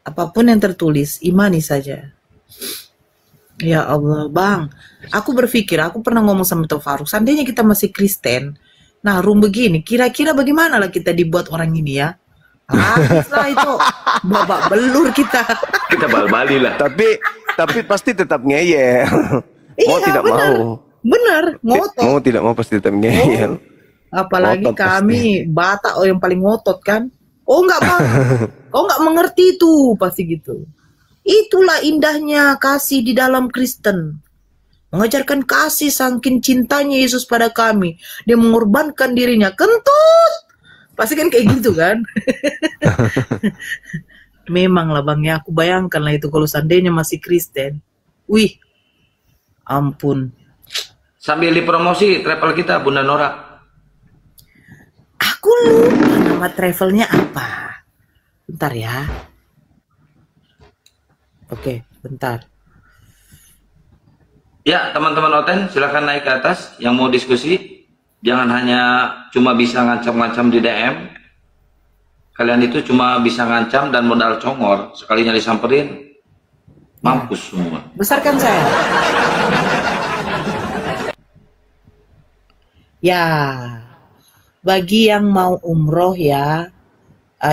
Apapun yang tertulis, imani saja. Ya Allah, Bang. Aku berpikir, aku pernah ngomong sama Toh Faruk, seandainya kita masih Kristen, nah room begini, kira-kira bagaimana lah kita dibuat orang ini ya? Habislah itu, babak belur kita. Kita bal-bali lah. Tapi pasti tetap ngeyel. Mau Iya, tidak benar. mau. Benar, ngotot. Mau tidak mau pasti tetap ngeyel. Apalagi Ngotot kami Batak yang paling ngotot kan. Oh enggak bang, kau enggak mengerti itu pasti gitu. Itulah indahnya kasih di dalam Kristen. Mengajarkan kasih saking cintanya Yesus pada kami. Dia mengorbankan dirinya. Kentut. Pasti kan kayak gitu kan. Memang lah bang ya. Aku bayangkan lah itu kalau seandainya masih Kristen. Wih. Ampun. Sambil dipromosi travel kita Bunda Nora. Aku lupa nama travelnya apa. Bentar ya. Oke, bentar. Ya teman-teman Oten silahkan naik ke atas yang mau diskusi. Jangan hanya cuma bisa ngancam-ngancam di DM. Kalian itu cuma bisa ngancam dan modal congor. Sekalinya disamperin, mampus semua. Besarkan saya. Ya, bagi yang mau umroh ya,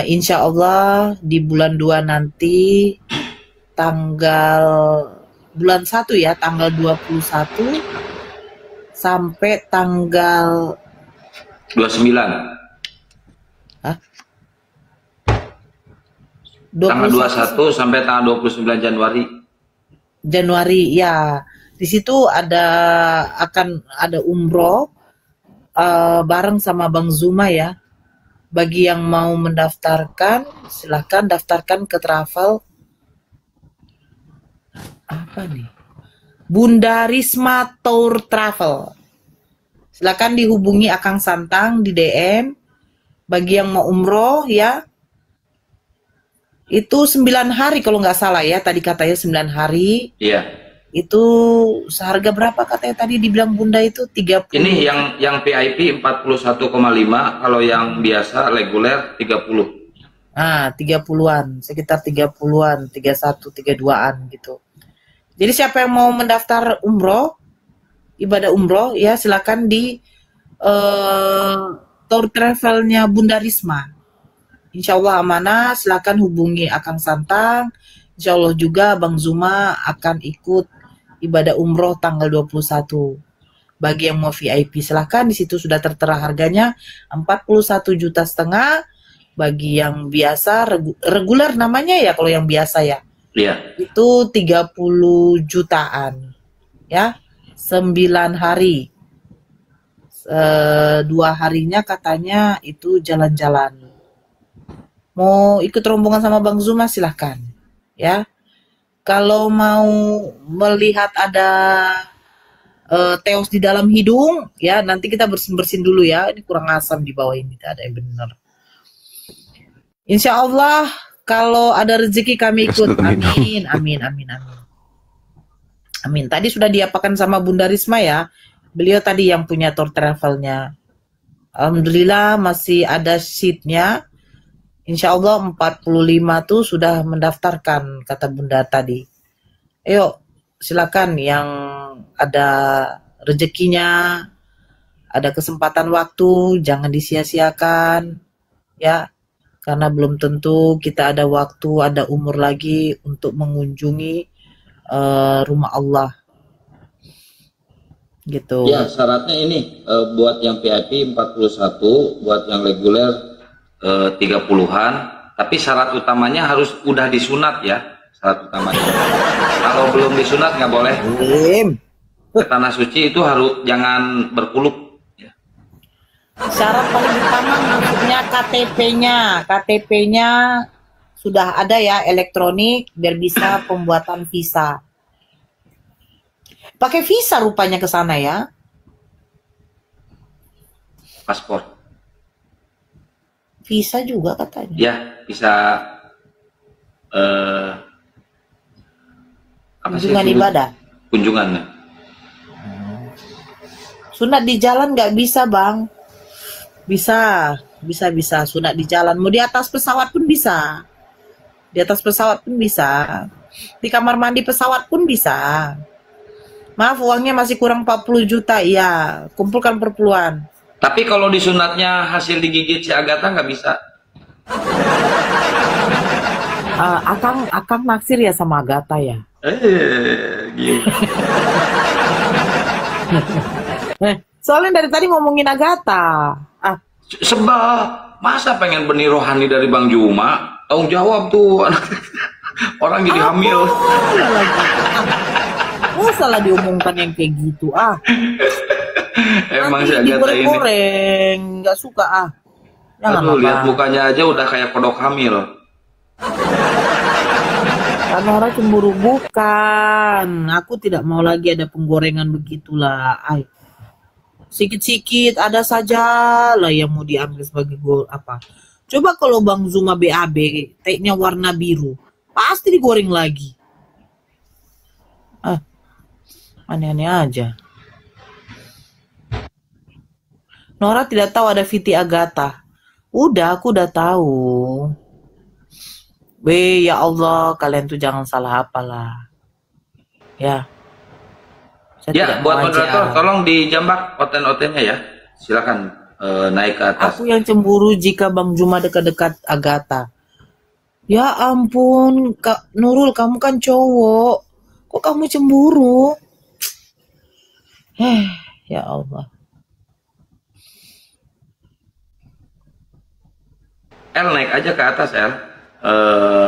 insya Allah di bulan 2 nanti, tanggal bulan 1 ya, tanggal 21 sampai tanggal 29. Hah? Tanggal 21 sampai tanggal 29 Januari. Januari ya. Di situ akan ada umroh bareng sama Bang Zuma ya. Bagi yang mau mendaftarkan, silahkan daftarkan ke travel. Apa nih? Bunda Risma Tour Travel. Silakan dihubungi Akang Santang di DM. Bagi yang mau umroh ya, itu 9 hari kalau nggak salah ya, tadi katanya 9 hari. Iya. Itu seharga berapa katanya tadi dibilang Bunda itu 30. Ini yang VIP 41,5, kalau yang biasa reguler 30. Ah, 30-an, sekitar 30-an, 31, 32-an gitu. Jadi siapa yang mau mendaftar umroh, ibadah umroh ya, silakan di tour travelnya Bunda Risma. Insya Allah amanah, silakan hubungi Akang Santang. Insya Allah juga Bang Zuma akan ikut ibadah umroh tanggal 21. Bagi yang mau VIP silakan, di situ sudah tertera harganya 41,5 juta. Bagi yang biasa reguler namanya ya, kalau yang biasa ya. Iya. Itu 30 jutaan. Ya. 9 hari. 2 harinya katanya itu jalan-jalan. Mau ikut rombongan sama Bang Zuma silahkan ya. Kalau mau melihat ada teos di dalam hidung ya, nanti kita bersin-bersin dulu ya. Ini kurang asam di bawah ini, tidak ada yang benar. Insya Allah kalau ada rezeki kami ikut. Amin, amin, amin, amin. Amin. Tadi sudah diapakan sama Bunda Risma ya. Beliau tadi yang punya tour travelnya. Alhamdulillah masih ada seatnya. Insya Allah 45 tuh sudah mendaftarkan, kata Bunda tadi. Ayo silakan yang ada rezekinya, ada kesempatan waktu, jangan disia-siakan ya. Karena belum tentu kita ada waktu, ada umur lagi untuk mengunjungi rumah Allah. Gitu. Ya, syaratnya ini buat yang VIP 41, buat yang reguler 30-an, tapi syarat utamanya harus udah disunat ya, syarat utamanya. Kalau belum disunat nggak boleh. Ke tanah suci itu harus jangan berkuluk. Ya. Syarat paling utama maksudnya KTP-nya sudah ada ya, elektronik, biar bisa pembuatan visa. Pakai visa rupanya ke sana ya. Paspor. Visa juga katanya. Ya, bisa kunjungan ibadah. Kunjungannya. Sunat di jalan nggak bisa, Bang. Bisa. Sunat di jalan. Mau di atas pesawat pun bisa. Di atas pesawat pun bisa. Di kamar mandi pesawat pun bisa. Maaf, uangnya masih kurang 40 juta. Iya, kumpulkan perpuluhan. Tapi kalau disunatnya hasil digigit si Agatha nggak bisa. Akang naksir ya sama Agatha ya. Gitu. Soalnya dari tadi ngomongin Agatha. Sebab masa pengen benih rohani dari Bang Juma, tanggung jawab tuh orang jadi hamil. Salah diomongkan yang kayak gitu Emang si nanti Agatha ini digoreng-goreng, nggak suka Jangan aduh, lihat mukanya aja udah kayak kodok hamil. Karena orang cemburu, bukan. Aku tidak mau lagi ada penggorengan begitulah. Sikit-sikit ada saja lah yang mau diambil sebagai apa. Coba kalau Bang Zuma BAB, teh-nya warna biru, pasti digoreng lagi. Aneh-aneh aja. Nora tidak tahu ada Viti Agatha. Udah, aku udah tahu. Ya Allah, kalian tuh jangan salah apalah. Ya. Ya, buat moderator, tolong dijambak oten-otennya ya. Silakan naik ke atas. Aku yang cemburu jika Bang Juma dekat-dekat Agatha. Ya ampun, Kak Nurul, kamu kan cowok. Kok kamu cemburu? Ya Allah. El, naik aja ke atas, El.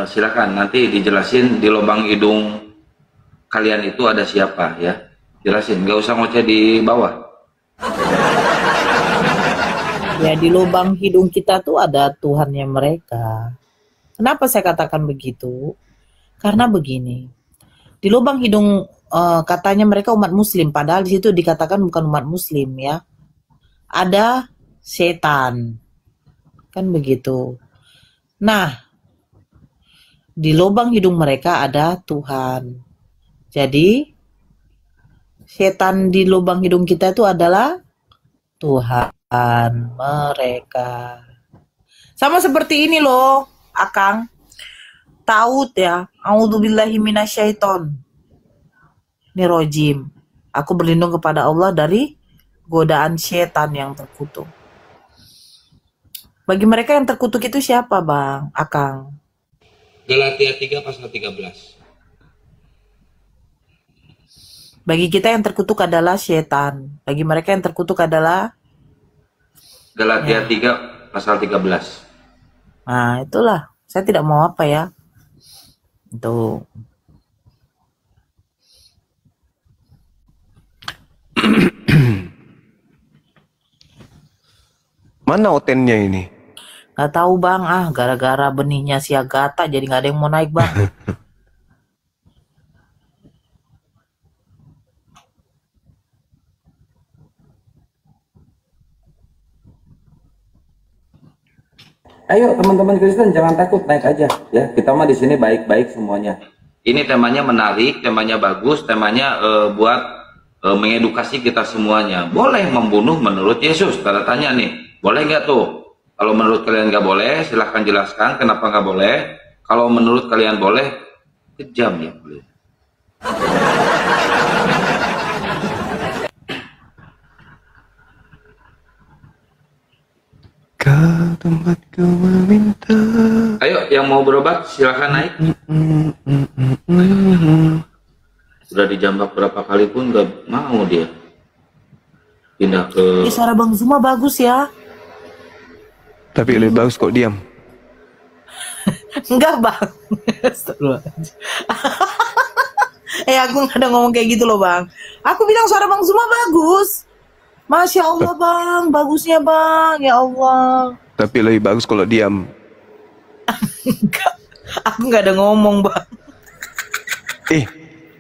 Silakan, nanti dijelasin di lubang hidung kalian itu ada siapa ya. Jelasin, nggak usah ngoceh di bawah. Ya, di lubang hidung kita tuh ada Tuhannya mereka. Kenapa saya katakan begitu? Karena begini, di lubang hidung katanya mereka umat muslim, padahal di situ dikatakan bukan umat muslim ya. ada setan. Kan begitu. Nah, di lubang hidung mereka ada Tuhan. Jadi, setan di lubang hidung kita itu adalah Tuhan mereka. Sama seperti ini loh, Akang. Taut ya. A'udzubillahi minasyaiton. Ini rojim. Aku berlindung kepada Allah dari godaan setan yang terkutuk. Bagi mereka yang terkutuk itu siapa, Bang? Akang. Galatia 3 pasal 13. Bagi kita yang terkutuk adalah setan. Bagi mereka yang terkutuk adalah Galatia 3 pasal 13. Nah, itulah. Saya tidak mau apa ya. Itu. Mana otennya ini? Gak tahu Bang, gara-gara benihnya si Agatha jadi gak ada yang mau naik Bang. Ayo teman-teman Kristen jangan takut, naik aja ya. Kita mah di sini baik-baik semuanya. Ini temanya menarik, temanya bagus, temanya buat mengedukasi kita semuanya. Boleh membunuh menurut Yesus? Tanda tanya nih. Boleh nggak tuh? Kalau menurut kalian nggak boleh, silahkan jelaskan kenapa nggak boleh. Kalau menurut kalian boleh, kejam ya boleh. Kau tempatku meminta. Ayo, yang mau berobat silahkan naik. Sudah dijambak berapa kali pun nggak mau dia pindah ke. Suara Bang Zuma bagus ya. Tapi lebih bagus kok diam. Enggak Bang. Aku nggak ada ngomong kayak gitu loh Bang. Aku bilang suara Bang Zuma bagus. Masya Allah Bang, bagusnya Bang, ya Allah. Tapi lebih bagus kalau diam. Enggak, aku nggak ada ngomong Bang.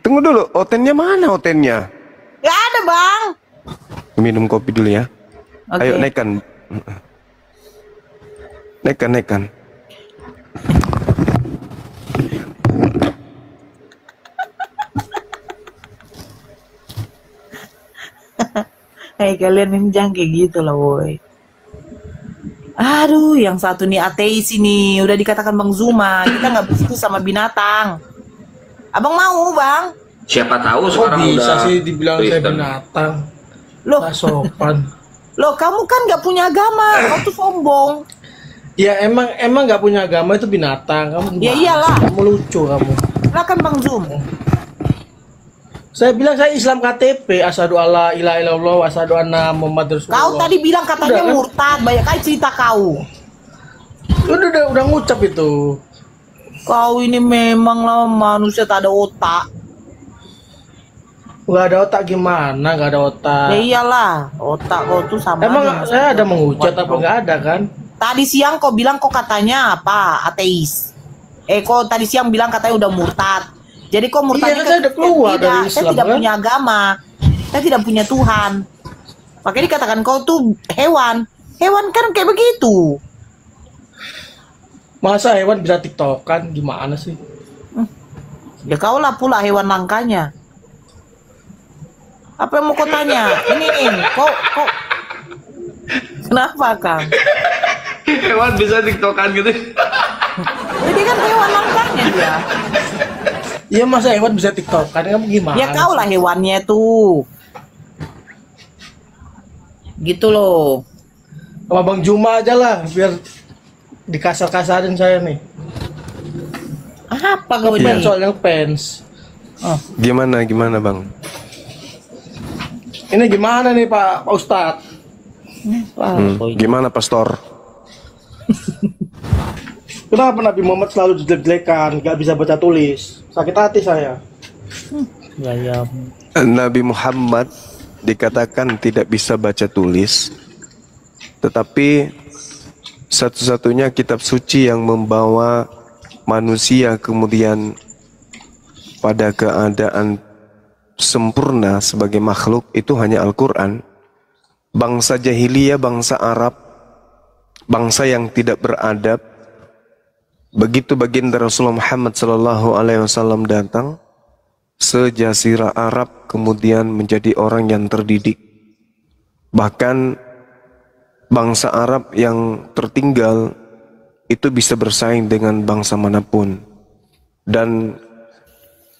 Tunggu dulu, otennya mana otennya? Nggak ada Bang. Minum kopi dulu ya. Oke. Ayo naikkan. Naikkan. Kalian ini jangan kayak gitu lah woi. Aduh, yang satu nih ateis ini. Udah dikatakan Bang Zuma, kita nggak bersatu sama binatang. Abang mau Bang? Siapa tahu Kok sekarang bisa udah sih dibilang saya Kristen. binatang? Loh, Nggak sopan. Loh, kamu kan nggak punya agama, kau tuh sombong. Ya emang nggak punya agama itu binatang. Kamu Ya gimana iyalah. sih? Kamu lucu kamu. Silakan Bang Zum. Saya bilang saya Islam KTP, asyhadu alla ilaha illallah wa asyhadu anna Muhammad Rasulullah. Kau tadi bilang katanya Udah, kan? murtad, banyak kali cerita kau. Udah ngucap itu. Kau ini memang lah manusia tak ada otak. Nggak ada otak gimana? Nggak ada otak. Ya iyalah, otak kau tuh sama Emang aja. saya ada mengucat apa nggak ada kan? Tadi siang kau bilang kau katanya apa? Ateis. Kau tadi siang bilang katanya udah murtad. Jadi kok murtadnya Iya, saya udah keluar tidak, dari saya Islam, tidak kan? punya agama. Saya tidak punya Tuhan. Makanya dikatakan kau tuh hewan. Hewan kan kayak begitu. Masa hewan bisa tiktokan? Gimana sih? Ya kau lah pula hewan langkanya. Apa yang mau kau tanya? Ini kok kenapa Kang? Hewan bisa tiktokan gitu. Jadi kan hewan langkanya dia. Iya masa hewan bisa tiktokan? Kamu gimana? Ya kau lah hewannya tuh. Gitu loh. Sama Bang Juma aja lah, biar dikasar-kasarin saya nih. Apa kau Fans ini? soalnya fans. Gimana Bang? Ini gimana nih Pak Ustadz? Gimana Pastor? Kenapa Nabi Muhammad selalu dijelek-jelekan, gak bisa baca tulis? Sakit hati saya. Ya. Nabi Muhammad dikatakan tidak bisa baca tulis, tetapi satu-satunya kitab suci yang membawa manusia kemudian pada keadaan sempurna sebagai makhluk itu hanya Al-Quran. bangsa jahiliyah, bangsa Arab, bangsa yang tidak beradab. Begitu baginda Rasulullah Muhammad SAW datang, sejazirah Arab kemudian menjadi orang yang terdidik. Bahkan bangsa Arab yang tertinggal itu bisa bersaing dengan bangsa manapun. Dan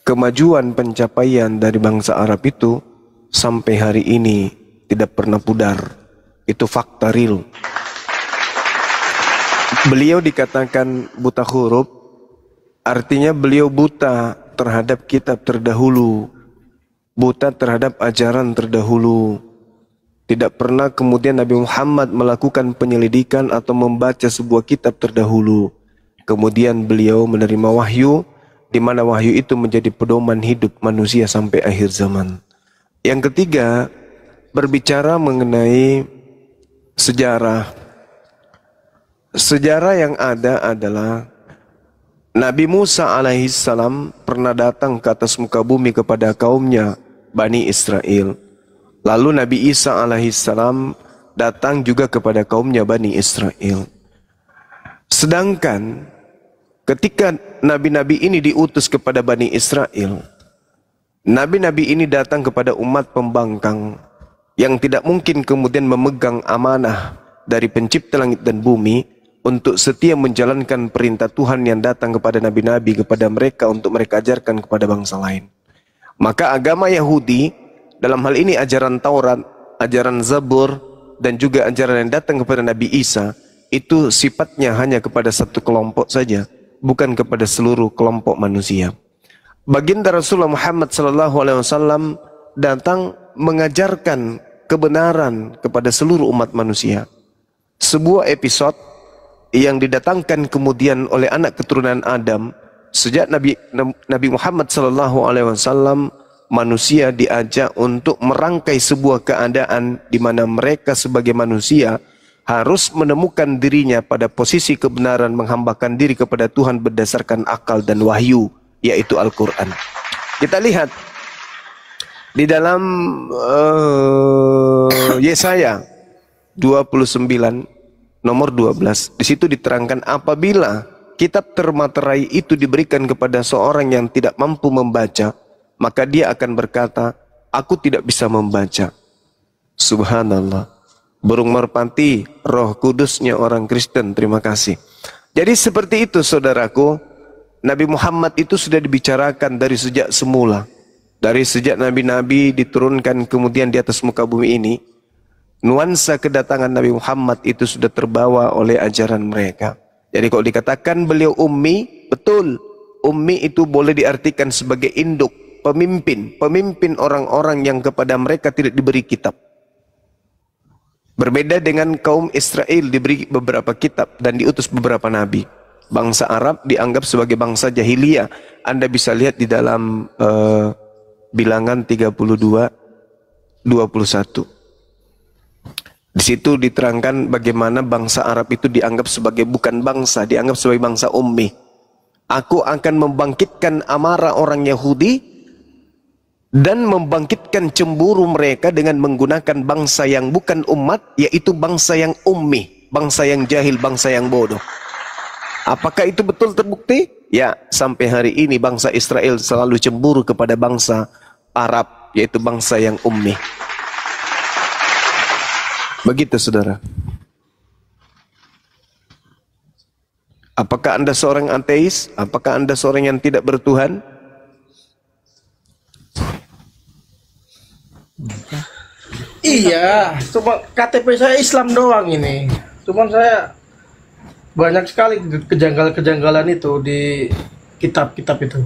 kemajuan pencapaian dari bangsa Arab itu sampai hari ini tidak pernah pudar. Itu fakta real. Beliau dikatakan buta huruf, artinya beliau buta terhadap kitab terdahulu, buta terhadap ajaran terdahulu. Tidak pernah kemudian Nabi Muhammad melakukan penyelidikan atau membaca sebuah kitab terdahulu. Kemudian beliau menerima wahyu, di mana wahyu itu menjadi pedoman hidup manusia sampai akhir zaman. Yang ketiga, berbicara mengenai sejarah. Sejarah yang ada adalah Nabi Musa alaihissalam pernah datang ke atas muka bumi kepada kaumnya Bani Israel. Lalu Nabi Isa alaihissalam datang juga kepada kaumnya Bani Israel. Sedangkan ketika nabi-nabi ini diutus kepada Bani Israel, nabi-nabi ini datang kepada umat pembangkang yang tidak mungkin kemudian memegang amanah dari pencipta langit dan bumi untuk setia menjalankan perintah Tuhan yang datang kepada nabi-nabi kepada mereka untuk mereka ajarkan kepada bangsa lain. Maka agama Yahudi, dalam hal ini ajaran Taurat, ajaran Zabur, dan juga ajaran yang datang kepada Nabi Isa, itu sifatnya hanya kepada satu kelompok saja, bukan kepada seluruh kelompok manusia. Baginda Rasulullah Muhammad SAW datang mengajarkan kebenaran kepada seluruh umat manusia. Sebuah episode yang didatangkan kemudian oleh anak keturunan Adam, sejak Nabi Muhammad SAW, manusia diajak untuk merangkai sebuah keadaan di mana mereka sebagai manusia harus menemukan dirinya pada posisi kebenaran, menghambakan diri kepada Tuhan berdasarkan akal dan wahyu, yaitu Al-Quran. Kita lihat di dalam Yesaya 29 nomor 12. Di situ diterangkan apabila kitab termaterai itu diberikan kepada seorang yang tidak mampu membaca, maka dia akan berkata, aku tidak bisa membaca. Subhanallah. Burung merpati, roh kudusnya orang Kristen. Terima kasih. Jadi seperti itu saudaraku, Nabi Muhammad itu sudah dibicarakan dari sejak semula. Dari sejak nabi-nabi diturunkan kemudian di atas muka bumi ini, nuansa kedatangan Nabi Muhammad itu sudah terbawa oleh ajaran mereka. Jadi kalau dikatakan beliau ummi, betul. Ummi itu boleh diartikan sebagai induk, pemimpin orang-orang yang kepada mereka tidak diberi kitab. Berbeda dengan kaum Israel diberi beberapa kitab dan diutus beberapa nabi. Bangsa Arab dianggap sebagai bangsa jahiliyah. Anda bisa lihat di dalam Bilangan 32:21. Di situ diterangkan bagaimana bangsa Arab itu dianggap sebagai bukan bangsa, dianggap sebagai bangsa ummi. Aku akan membangkitkan amarah orang Yahudi dan membangkitkan cemburu mereka dengan menggunakan bangsa yang bukan umat, yaitu bangsa yang ummi, bangsa yang jahil, bangsa yang bodoh. Apakah itu betul terbukti? Ya, sampai hari ini bangsa Israel selalu cemburu kepada bangsa Arab, yaitu bangsa yang ummi. Begitu saudara. Apakah Anda seorang ateis? Apakah Anda seorang yang tidak bertuhan? Iya, cuma KTP saya Islam doang ini. Cuman saya banyak sekali kejanggalan itu di kitab-kitab itu.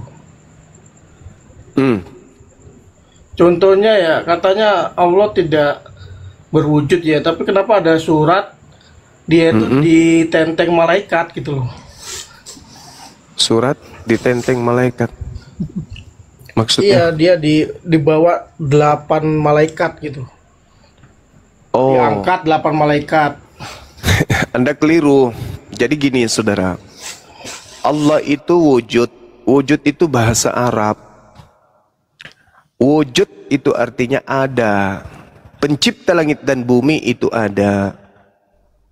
Contohnya ya, katanya Allah tidak berwujud ya, tapi kenapa ada surat dia itu ditenteng malaikat gitu loh. Surat ditenteng malaikat. Maksudnya? Iya, dia dibawa 8 malaikat gitu. Oh. Diangkat 8 malaikat. Anda keliru. Jadi gini saudara, Allah itu wujud. Wujud itu bahasa Arab. Wujud itu artinya ada, pencipta langit dan bumi itu ada.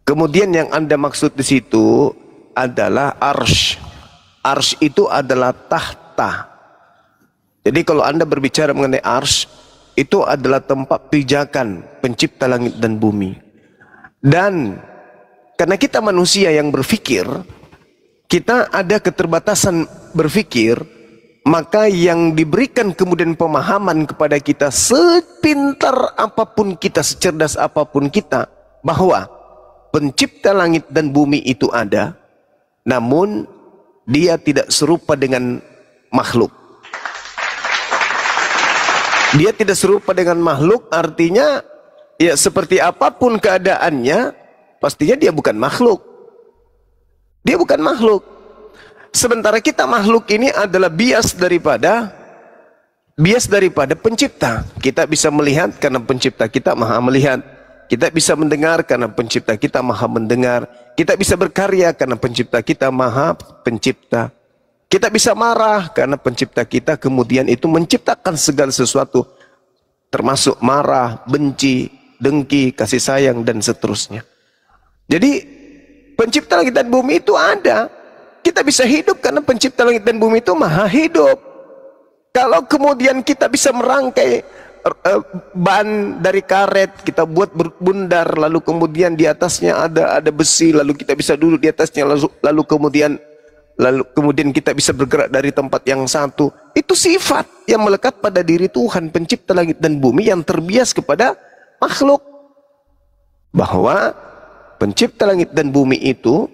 Kemudian yang Anda maksud di situ adalah arsy. Arsy itu adalah tahta. Jadi kalau Anda berbicara mengenai arsy, itu adalah tempat pijakan pencipta langit dan bumi. Dan karena kita manusia yang berpikir, kita ada keterbatasan berpikir, maka yang diberikan kemudian pemahaman kepada kita, sepintar apapun kita, secerdas apapun kita, bahwa pencipta langit dan bumi itu ada, namun dia tidak serupa dengan makhluk. Dia tidak serupa dengan makhluk, artinya ya seperti apapun keadaannya, pastinya dia bukan makhluk. Dia bukan makhluk. Sementara kita makhluk ini adalah bias daripada pencipta. Kita bisa melihat karena pencipta kita maha melihat. Kita bisa mendengar karena pencipta kita maha mendengar. Kita bisa berkarya karena pencipta kita maha pencipta. Kita bisa marah karena pencipta kita kemudian itu menciptakan segala sesuatu, termasuk marah, benci, dengki, kasih sayang, dan seterusnya. Jadi pencipta langit dan bumi itu ada. Kita bisa hidup karena pencipta langit dan bumi itu maha hidup. Kalau kemudian kita bisa merangkai ban dari karet, kita buat berbundar, lalu kemudian di atasnya ada besi, lalu kita bisa duduk di atasnya, lalu kemudian kita bisa bergerak dari tempat yang satu. Itu sifat yang melekat pada diri Tuhan pencipta langit dan bumi yang terbias kepada makhluk. Bahwa pencipta langit dan bumi itu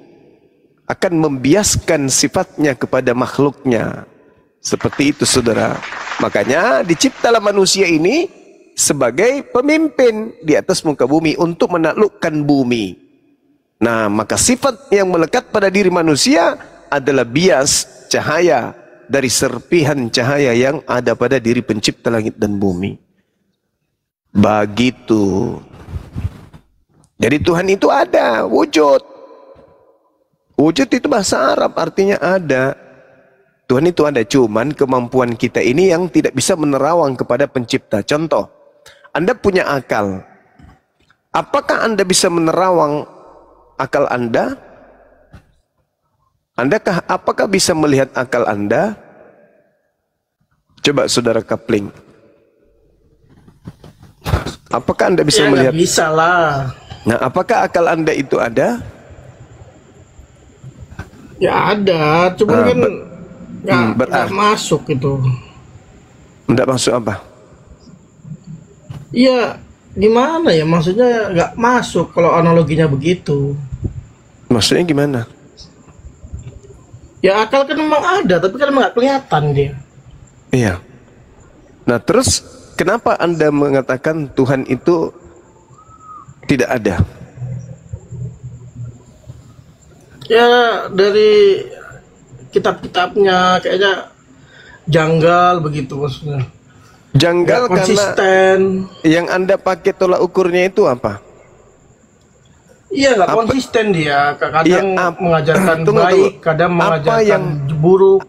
akan membiaskan sifatnya kepada makhluknya. Seperti itu, saudara. Makanya diciptalah manusia ini sebagai pemimpin di atas muka bumi untuk menaklukkan bumi. Nah, maka sifat yang melekat pada diri manusia adalah bias cahaya dari serpihan cahaya yang ada pada diri pencipta langit dan bumi. Begitu. Jadi Tuhan itu ada, wujud. Wujud itu bahasa Arab, artinya ada. Tuhan itu ada, cuman kemampuan kita ini yang tidak bisa menerawang kepada pencipta. Contoh, Anda punya akal. Apakah Anda bisa menerawang akal Anda? Apakah bisa melihat akal Anda? Coba saudara kapling. Apakah Anda bisa melihat? Bisa lah. Nah, apakah akal Anda itu ada? Ya ada, cuma kan nggak masuk itu. Nggak masuk apa? Iya, gimana ya? Maksudnya nggak masuk kalau analoginya begitu. Maksudnya gimana? Ya akal kan memang ada, tapi kan memang nggak kelihatan dia. Iya. Nah terus kenapa Anda mengatakan Tuhan itu tidak ada? Ya dari kitab-kitabnya kayaknya janggal begitu maksudnya. Janggal karena konsisten. Yang Anda pakai tolak ukurnya itu apa? Iya, nggak konsisten dia. Kadang mengajarkan baik, kadang mengajarkan buruk.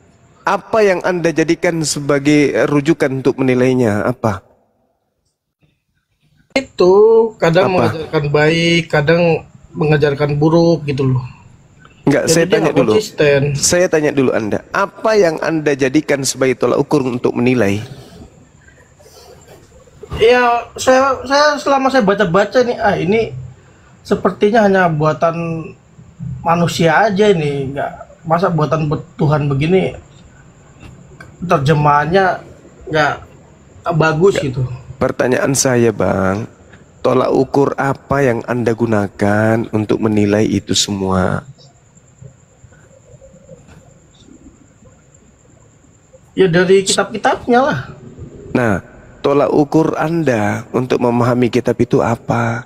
Apa yang Anda jadikan sebagai rujukan untuk menilainya? Apa? Itu kadang mengajarkan baik, kadang mengajarkan buruk gitu loh. Enggak, saya tanya dulu. Saya tanya dulu Anda. Apa yang Anda jadikan sebagai tolak ukur untuk menilai? Ya, saya selama saya baca-baca nih, ini sepertinya hanya buatan manusia aja ini, nggak masa buatan Tuhan begini, terjemahannya nggak bagus gitu. Pertanyaan saya, Bang, tolak ukur apa yang Anda gunakan untuk menilai itu semua? Ya dari kitab-kitabnya lah. Nah, tolak ukur Anda untuk memahami kitab itu apa?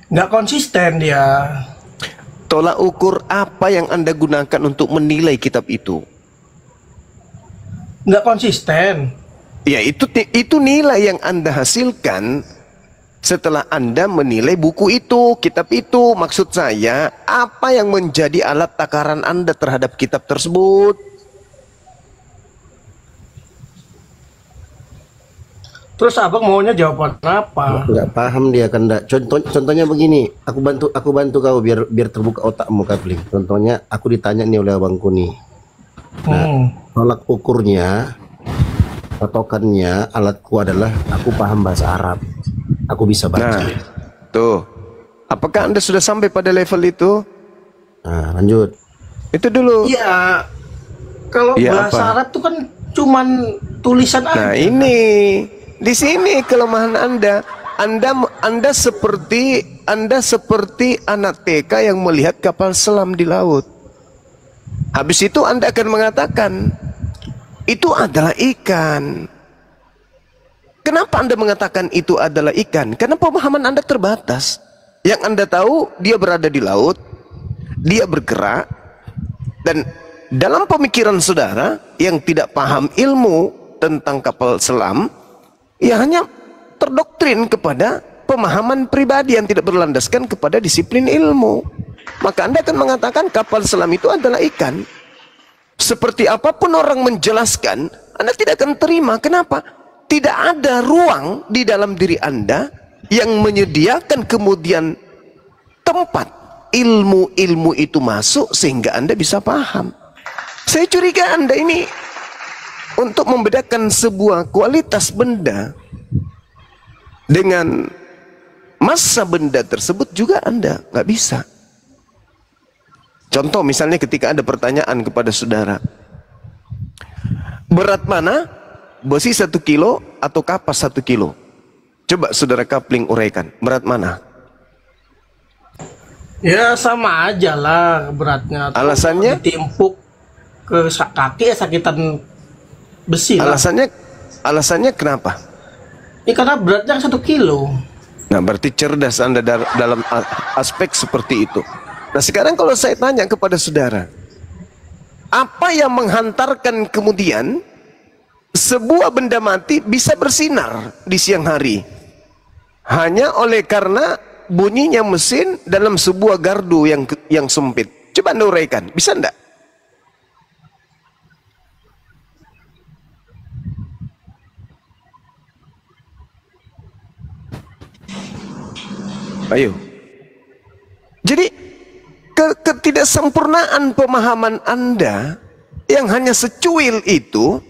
Nggak konsisten dia. Tolak ukur apa yang Anda gunakan untuk menilai kitab itu? Nggak konsisten. Ya itu nilai yang Anda hasilkan setelah Anda menilai buku itu, kitab itu. Maksud saya, apa yang menjadi alat takaran Anda terhadap kitab tersebut? Terus abang maunya jawaban apa? Nggak paham dia kan. Contohnya begini, aku bantu kau biar terbuka otakmu, Kapling. Contohnya aku ditanya nih oleh abangku nih. Nah, tolak ukurnya, patokannya, alatku adalah aku paham bahasa Arab. Aku bisa baca. Nah, tuh. Apakah Anda sudah sampai pada level itu? Nah, lanjut. Itu dulu. Iya. Kalau Ya, bahasa apa? Arab tuh kan cuman tulisan aja. Nah, ini di sini kelemahan Anda. Anda seperti anak TK yang melihat kapal selam di laut. Habis itu Anda akan mengatakan itu adalah ikan. Kenapa Anda mengatakan itu adalah ikan? Karena pemahaman Anda terbatas. Yang Anda tahu dia berada di laut, dia bergerak, dan dalam pemikiran saudara yang tidak paham ilmu tentang kapal selam, ya hanya terdoktrin kepada pemahaman pribadi yang tidak berlandaskan kepada disiplin ilmu. Maka Anda akan mengatakan kapal selam itu adalah ikan. Seperti apapun orang menjelaskan, Anda tidak akan terima. Kenapa? Tidak ada ruang di dalam diri Anda yang menyediakan kemudian tempat ilmu-ilmu itu masuk sehingga Anda bisa paham. Saya curiga Anda ini untuk membedakan sebuah kualitas benda dengan massa benda tersebut juga Anda nggak bisa. Contoh misalnya ketika ada pertanyaan kepada saudara, berat mana? Besi 1 kilo atau kapas 1 kilo? Coba saudara Kapling uraikan, berat mana? Ya sama aja lah beratnya. Alasannya? Ditimpuk ke kaki ya sakitan besi lah. Alasannya kenapa? Ya karena beratnya 1 kilo. Nah berarti cerdas Anda dalam aspek seperti itu. Nah sekarang kalau saya tanya kepada saudara, apa yang menghantarkan kemudian sebuah benda mati bisa bersinar di siang hari? Hanya oleh karena bunyinya mesin dalam sebuah gardu yang sempit. Coba Anda uraikan, bisa enggak? Ayo. Jadi ketidaksempurnaan pemahaman Anda yang hanya secuil itu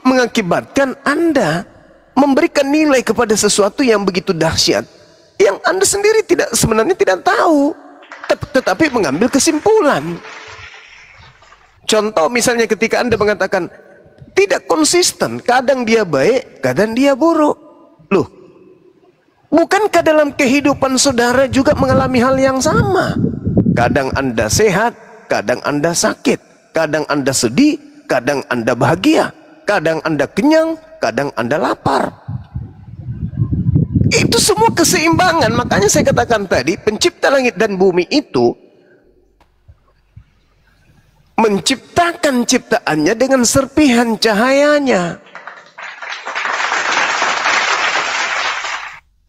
mengakibatkan Anda memberikan nilai kepada sesuatu yang begitu dahsyat yang Anda sendiri sebenarnya tidak tahu, tetapi mengambil kesimpulan. Contoh misalnya ketika Anda mengatakan tidak konsisten, kadang dia baik, kadang dia buruk. Loh, bukankah dalam kehidupan saudara juga mengalami hal yang sama? Kadang Anda sehat, kadang Anda sakit, kadang Anda sedih, kadang Anda bahagia, kadang Anda kenyang, kadang Anda lapar. Itu semua keseimbangan. Makanya saya katakan tadi, pencipta langit dan bumi itu menciptakan ciptaannya dengan serpihan cahayanya.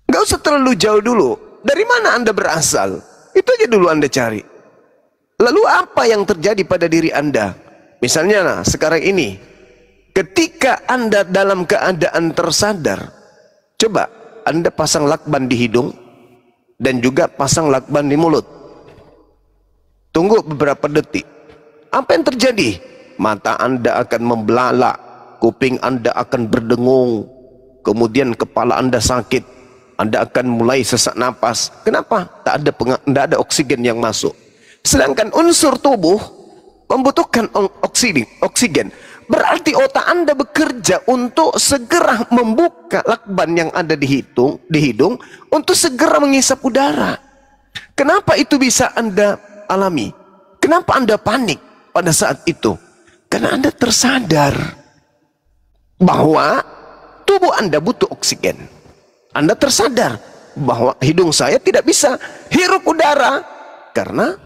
Gak usah terlalu jauh dulu. Dari mana Anda berasal? Itu aja dulu Anda cari. Lalu apa yang terjadi pada diri Anda? Misalnya nah, sekarang ini, ketika Anda dalam keadaan tersadar, coba Anda pasang lakban di hidung dan juga pasang lakban di mulut. Tunggu beberapa detik. Apa yang terjadi? Mata Anda akan membelalak, kuping Anda akan berdengung, kemudian kepala Anda sakit, Anda akan mulai sesak napas. Kenapa? Tak ada oksigen yang masuk. Sedangkan unsur tubuh membutuhkan oksigen. Berarti otak Anda bekerja untuk segera membuka lakban yang ada di hidung untuk segera menghisap udara. Kenapa itu bisa Anda alami? Kenapa Anda panik pada saat itu? Karena Anda tersadar bahwa tubuh Anda butuh oksigen. Anda tersadar bahwa hidung saya tidak bisa hirup udara karena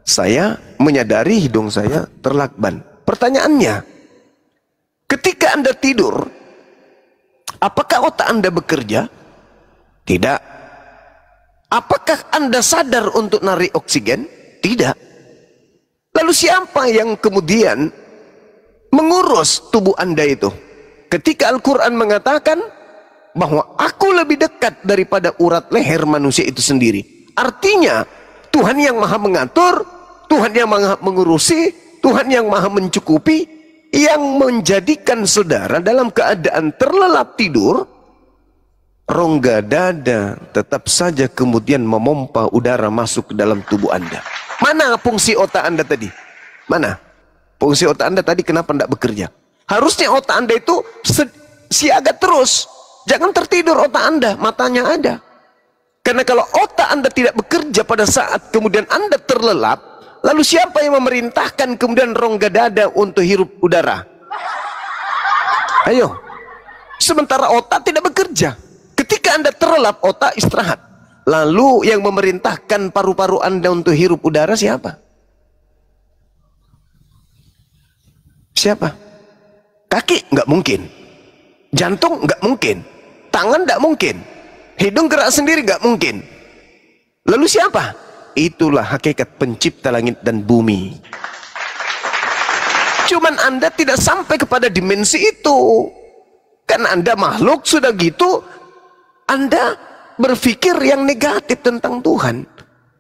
saya menyadari hidung saya terlakban. Pertanyaannya, ketika Anda tidur, apakah otak Anda bekerja? Tidak. Apakah Anda sadar untuk narik oksigen? Tidak. Lalu siapa yang kemudian mengurus tubuh Anda itu? Ketika Al-Quran mengatakan bahwa aku lebih dekat daripada urat leher manusia itu sendiri. Artinya Tuhan yang maha mengatur, Tuhan yang maha mengurusi, Tuhan yang maha mencukupi, yang menjadikan saudara dalam keadaan terlelap tidur, rongga dada tetap saja kemudian memompa udara masuk ke dalam tubuh Anda. Mana fungsi otak Anda tadi? Mana? Fungsi otak Anda tadi kenapa tidak bekerja? Harusnya otak Anda itu siaga terus. Jangan tertidur otak Anda, matanya ada. Karena kalau otak Anda tidak bekerja pada saat kemudian Anda terlelap, lalu siapa yang memerintahkan kemudian rongga dada untuk hirup udara? Ayo. Sementara otak tidak bekerja. Ketika Anda terlelap, otak istirahat. Lalu yang memerintahkan paru-paru Anda untuk hirup udara siapa? Siapa? Kaki? Nggak mungkin. Jantung? Nggak mungkin. Tangan? Nggak mungkin. Hidung gerak sendiri? Nggak mungkin. Lalu siapa? Itulah hakikat pencipta langit dan bumi. Cuman Anda tidak sampai kepada dimensi itu. Karena Anda makhluk sudah gitu, Anda berpikir yang negatif tentang Tuhan.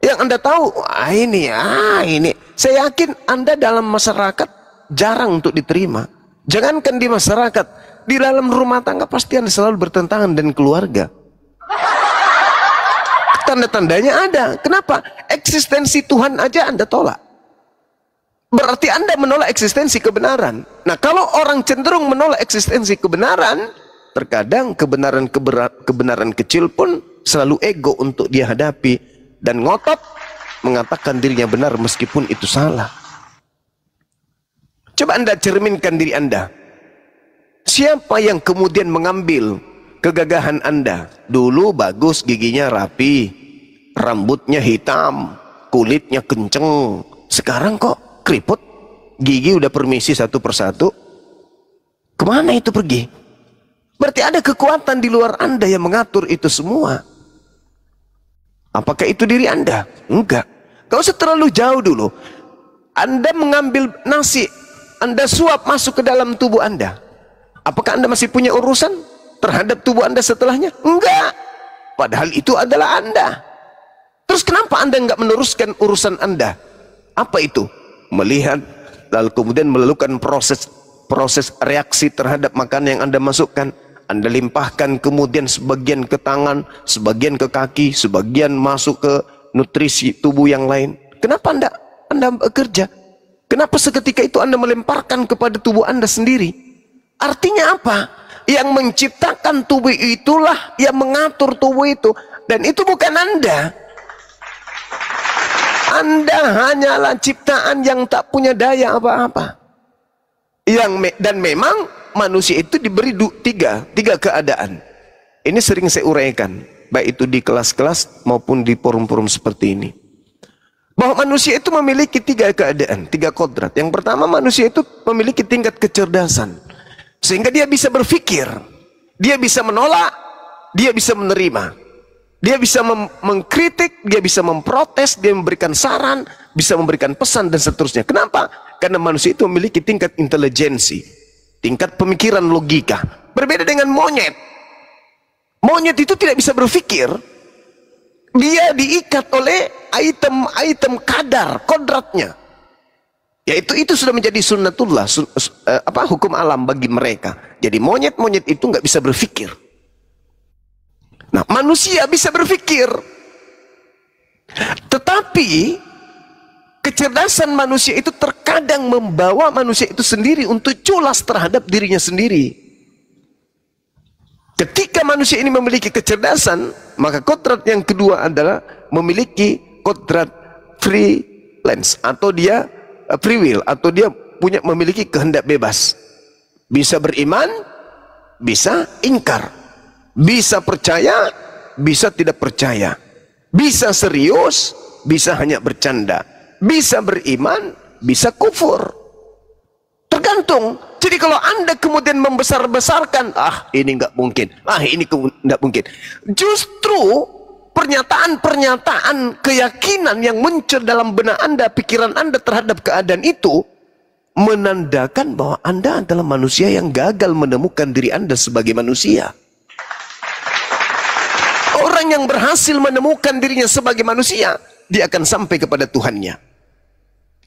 Yang Anda tahu, ini. Saya yakin Anda dalam masyarakat jarang untuk diterima. Jangankan di masyarakat, di dalam rumah tangga pasti Anda selalu bertentangan dengan keluarga. Tanda-tandanya ada. Kenapa? Eksistensi Tuhan aja Anda tolak. Berarti Anda menolak eksistensi kebenaran. Nah, kalau orang cenderung menolak eksistensi kebenaran, terkadang kebenaran kecil pun selalu ego untuk dia hadapi dan ngotot mengatakan dirinya benar meskipun itu salah. Coba Anda cerminkan diri Anda. Siapa yang kemudian mengambil kegagahan Anda? Dulu bagus, giginya rapi, rambutnya hitam, kulitnya kenceng. Sekarang kok keriput, gigi udah permisi satu persatu. Kemana itu pergi? Berarti ada kekuatan di luar Anda yang mengatur itu semua. Apakah itu diri Anda? Enggak. Gak usah terlalu jauh dulu. Anda mengambil nasi, Anda suap masuk ke dalam tubuh Anda. Apakah Anda masih punya urusan terhadap tubuh Anda setelahnya? Enggak. Padahal itu adalah Anda. Terus kenapa Anda enggak meneruskan urusan Anda? Apa itu? Melihat, lalu kemudian melakukan proses reaksi terhadap makanan yang Anda masukkan. Anda limpahkan kemudian sebagian ke tangan, sebagian ke kaki, sebagian masuk ke nutrisi tubuh yang lain. Kenapa Anda bekerja? Kenapa seketika itu Anda melemparkan kepada tubuh Anda sendiri? Artinya apa? Yang menciptakan tubuh itulah yang mengatur tubuh itu. Dan itu bukan Anda. Anda hanyalah ciptaan yang tak punya daya apa-apa. Dan memang manusia itu diberi tiga keadaan. Ini sering saya uraikan, baik itu di kelas-kelas maupun di forum-forum seperti ini. Bahwa manusia itu memiliki tiga keadaan, tiga kodrat. Yang pertama, manusia itu memiliki tingkat kecerdasan. Sehingga dia bisa berpikir, dia bisa menolak, dia bisa menerima. Dia bisa mengkritik, dia bisa memprotes, dia memberikan saran, bisa memberikan pesan dan seterusnya. Kenapa? Karena manusia itu memiliki tingkat intelijensi, tingkat pemikiran logika. Berbeda dengan monyet. Monyet itu tidak bisa berpikir. Dia diikat oleh item kadar, kodratnya. Yaitu itu sudah menjadi sunnatullah, hukum alam bagi mereka. Jadi monyet-monyet itu nggak bisa berpikir. Nah, manusia bisa berpikir. Tetapi kecerdasan manusia itu terkadang membawa manusia itu sendiri untuk culas terhadap dirinya sendiri. Ketika manusia ini memiliki kecerdasan, maka kodrat yang kedua adalah memiliki kodrat freelance, atau dia free will, atau dia memiliki kehendak bebas. Bisa beriman, bisa ingkar, bisa percaya, bisa tidak percaya, bisa serius, bisa hanya bercanda, bisa beriman, bisa kufur. Tergantung. Jadi kalau Anda kemudian membesar-besarkan, ini nggak mungkin, ini nggak mungkin. Justru pernyataan-pernyataan keyakinan yang muncul dalam benak Anda, pikiran Anda terhadap keadaan itu menandakan bahwa Anda adalah manusia yang gagal menemukan diri Anda sebagai manusia. Orang yang berhasil menemukan dirinya sebagai manusia, dia akan sampai kepada Tuhannya.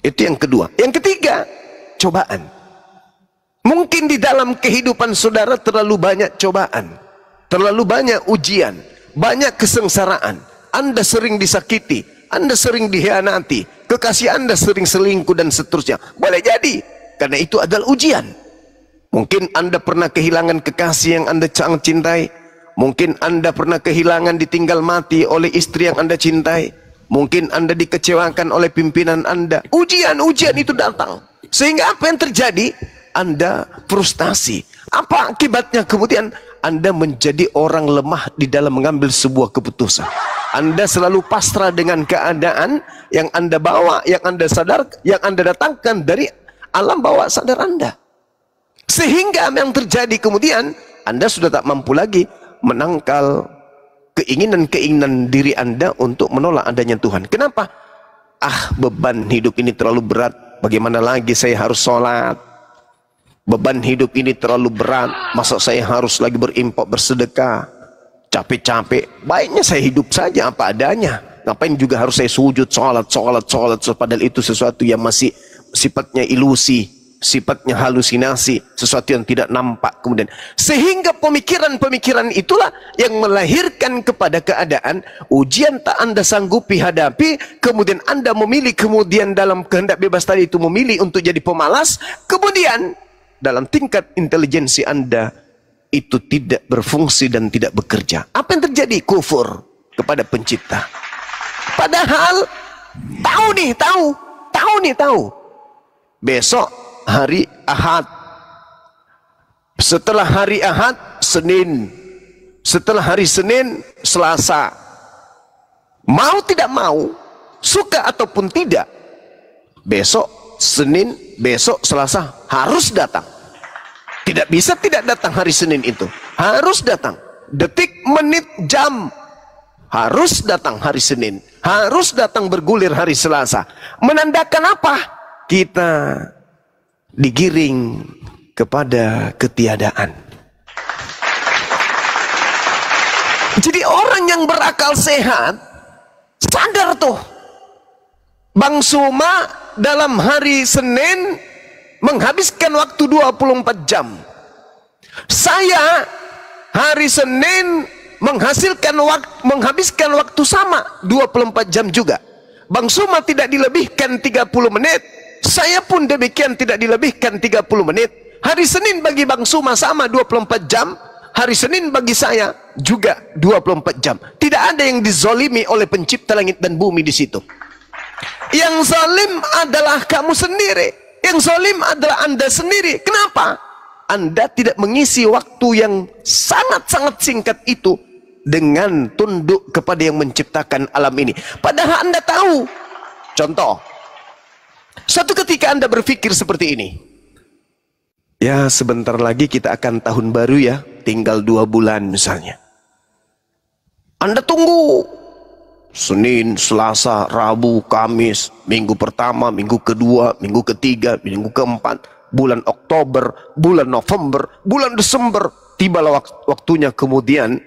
Itu yang kedua. Yang ketiga, cobaan. Mungkin di dalam kehidupan saudara terlalu banyak cobaan, terlalu banyak ujian, banyak kesengsaraan. Anda sering disakiti, Anda sering dikhianati, kekasih Anda sering selingkuh dan seterusnya. Boleh jadi, karena itu adalah ujian. Mungkin Anda pernah kehilangan kekasih yang Anda sangat cintai. Mungkin Anda pernah kehilangan, ditinggal mati oleh istri yang Anda cintai. Mungkin Anda dikecewakan oleh pimpinan Anda. Ujian-ujian itu datang. Sehingga apa yang terjadi? Anda frustasi. Apa akibatnya? Kemudian Anda menjadi orang lemah di dalam mengambil sebuah keputusan. Anda selalu pasrah dengan keadaan yang Anda bawa, yang Anda sadar, yang Anda datangkan dari alam bawah sadar Anda. Sehingga yang terjadi kemudian Anda sudah tak mampu lagi menangkal keinginan-keinginan diri Anda untuk menolak adanya Tuhan. Kenapa? Beban hidup ini terlalu berat. Bagaimana lagi saya harus sholat? Beban hidup ini terlalu berat. Masa saya harus lagi berimpok, bersedekah? Capek-capek. Baiknya saya hidup saja apa adanya. Ngapain juga harus saya sujud, sholat. Padahal itu sesuatu yang masih sifatnya ilusi, sifatnya halusinasi, sesuatu yang tidak nampak. Kemudian sehingga pemikiran-pemikiran itulah yang melahirkan kepada keadaan ujian tak Anda sanggupi hadapi, kemudian Anda memilih, kemudian dalam kehendak bebas tadi itu memilih untuk jadi pemalas, kemudian dalam tingkat intelijensi Anda itu tidak berfungsi dan tidak bekerja. Apa yang terjadi? Kufur kepada pencipta. Padahal tahu besok hari Ahad, setelah hari Ahad Senin, setelah hari Senin Selasa. Mau tidak mau, suka ataupun tidak, besok Senin, besok Selasa harus datang. Tidak bisa tidak datang hari Senin itu, harus datang. Detik, menit, jam harus datang hari Senin, harus datang bergulir hari Selasa. Menandakan apa? Kita digiring kepada ketiadaan. Jadi orang yang berakal sehat sadar tuh, Bang Suma dalam hari Senin menghabiskan waktu 24 jam. Saya hari Senin menghabiskan waktu sama 24 jam juga. Bang Suma tidak dilebihkan 30 menit. Saya pun demikian, tidak dilebihkan 30 menit. Hari Senin bagi Bang Suma sama 24 jam. Hari Senin bagi saya juga 24 jam. Tidak ada yang dizolimi oleh pencipta langit dan bumi di situ. Yang zalim adalah kamu sendiri. Yang zalim adalah Anda sendiri. Kenapa? Anda tidak mengisi waktu yang sangat-sangat singkat itu dengan tunduk kepada yang menciptakan alam ini. Padahal Anda tahu. Contoh, suatu ketika Anda berpikir seperti ini. Ya, sebentar lagi kita akan tahun baru ya, tinggal 2 bulan misalnya. Anda tunggu Senin, Selasa, Rabu, Kamis, minggu pertama, minggu kedua, minggu ketiga, minggu keempat, bulan Oktober, bulan November, bulan Desember, tibalah waktunya kemudian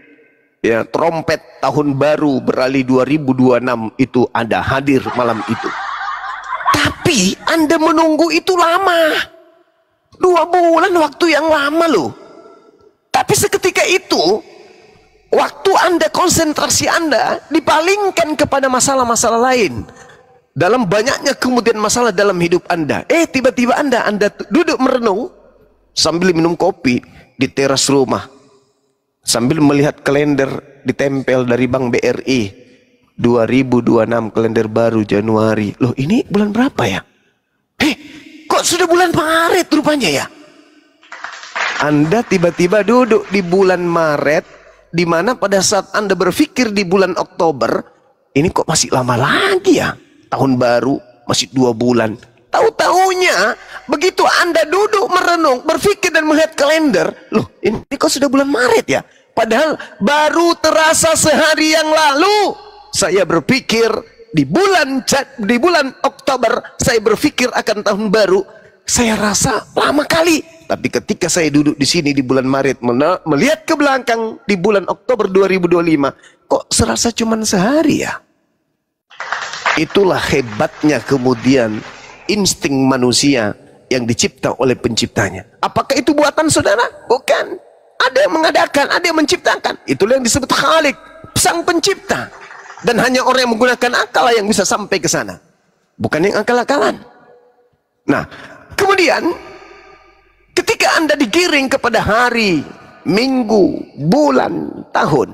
ya trompet tahun baru beralih 2026 itu ada hadir malam itu. Tapi Anda menunggu itu lama. 2 bulan waktu yang lama loh. Tapi seketika itu waktu Anda, konsentrasi Anda dipalingkan kepada masalah-masalah lain. Dalam banyaknya kemudian masalah dalam hidup Anda. Tiba-tiba Anda duduk merenung sambil minum kopi di teras rumah. Sambil melihat kalender ditempel dari Bank BRI. 2026 kalender baru Januari. Loh, ini bulan berapa ya? Kok sudah bulan Maret rupanya ya? Anda tiba-tiba duduk di bulan Maret, di mana pada saat Anda berpikir di bulan Oktober, ini kok masih lama lagi ya? Tahun baru masih 2 bulan. Tahu-taunya begitu Anda duduk merenung, berpikir dan melihat kalender, loh ini kok sudah bulan Maret ya? Padahal baru terasa sehari yang lalu saya berpikir di bulan Oktober saya berpikir akan tahun baru. Saya rasa lama kali. Tapi ketika saya duduk di sini di bulan Maret, melihat ke belakang di bulan Oktober 2025, kok serasa cuman sehari ya? Itulah hebatnya kemudian insting manusia yang dicipta oleh penciptanya. Apakah itu buatan saudara? Bukan. Ada yang mengadakan, ada yang menciptakan. Itulah yang disebut Khalik, sang pencipta. Dan hanya orang yang menggunakan akal yang bisa sampai ke sana. Bukan yang akal-akalan. Nah, kemudian ketika Anda digiring kepada hari, minggu, bulan, tahun,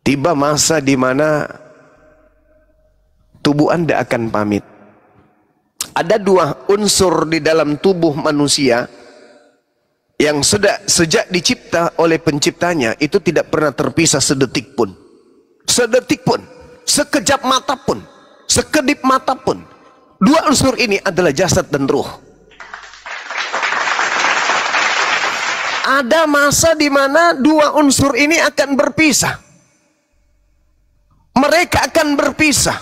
tiba masa di mana tubuh Anda akan pamit. Ada dua unsur di dalam tubuh manusia yang sejak dicipta oleh penciptanya itu tidak pernah terpisah sedetik pun. Sedetik pun, sekejap mata pun, sekedip mata pun. Dua unsur ini adalah jasad dan ruh. Ada masa di mana dua unsur ini akan berpisah. Mereka akan berpisah.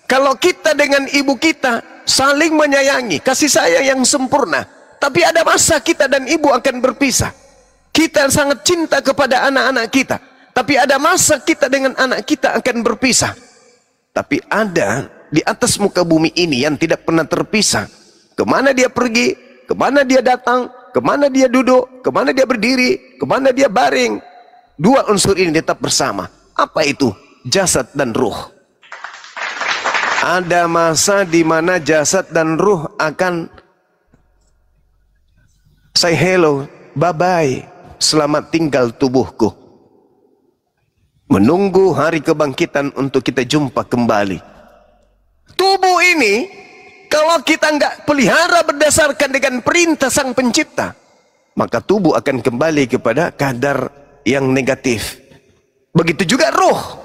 Kalau kita dengan ibu kita saling menyayangi, kasih sayang yang sempurna. Tapi ada masa kita dan ibu akan berpisah. Kita sangat cinta kepada anak-anak kita. Tapi ada masa kita dengan anak kita akan berpisah. Tapi ada di atas muka bumi ini yang tidak pernah terpisah. Kemana dia pergi, kemana dia datang, kemana dia duduk, kemana dia berdiri, kemana dia baring. Dua unsur ini tetap bersama. Apa itu? Jasad dan ruh. Ada masa di mana jasad dan ruh akan say hello, bye-bye, selamat tinggal tubuhku. Menunggu hari kebangkitan untuk kita jumpa kembali. Tubuh ini, kalau kita nggak pelihara berdasarkan dengan perintah sang pencipta, maka tubuh akan kembali kepada kadar yang negatif. Begitu juga roh.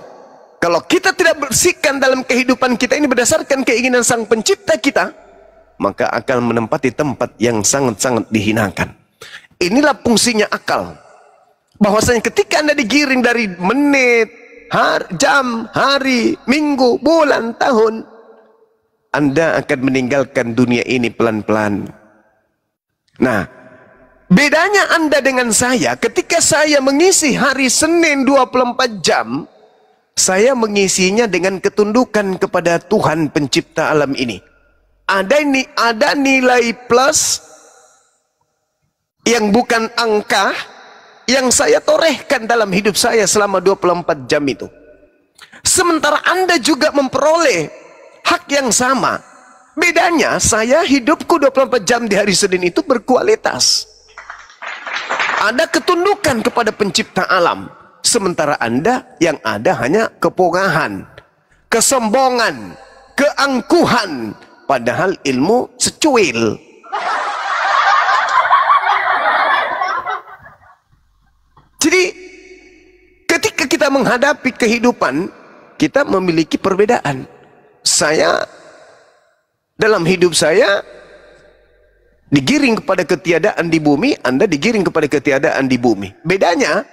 Kalau kita tidak bersihkan dalam kehidupan kita ini berdasarkan keinginan sang pencipta kita, maka akan menempati tempat yang sangat-sangat dihinakan. Inilah fungsinya akal. Bahwasanya ketika Anda digiring dari menit, jam, hari, minggu, bulan, tahun, Anda akan meninggalkan dunia ini pelan-pelan. Nah, bedanya Anda dengan saya, ketika saya mengisi hari Senin 24 jam, saya mengisinya dengan ketundukan kepada Tuhan pencipta alam ini. Ada nilai plus yang bukan angka yang saya torehkan dalam hidup saya selama 24 jam itu. Sementara Anda juga memperoleh hak yang sama. Bedanya saya hidupku 24 jam di hari Senin itu berkualitas. Ada ketundukan kepada pencipta alam. Sementara Anda yang ada hanya kepongahan, kesombongan, keangkuhan. Padahal ilmu secuil. Jadi ketika kita menghadapi kehidupan, kita memiliki perbedaan. Saya dalam hidup saya digiring kepada ketiadaan di bumi, Anda digiring kepada ketiadaan di bumi. Bedanya,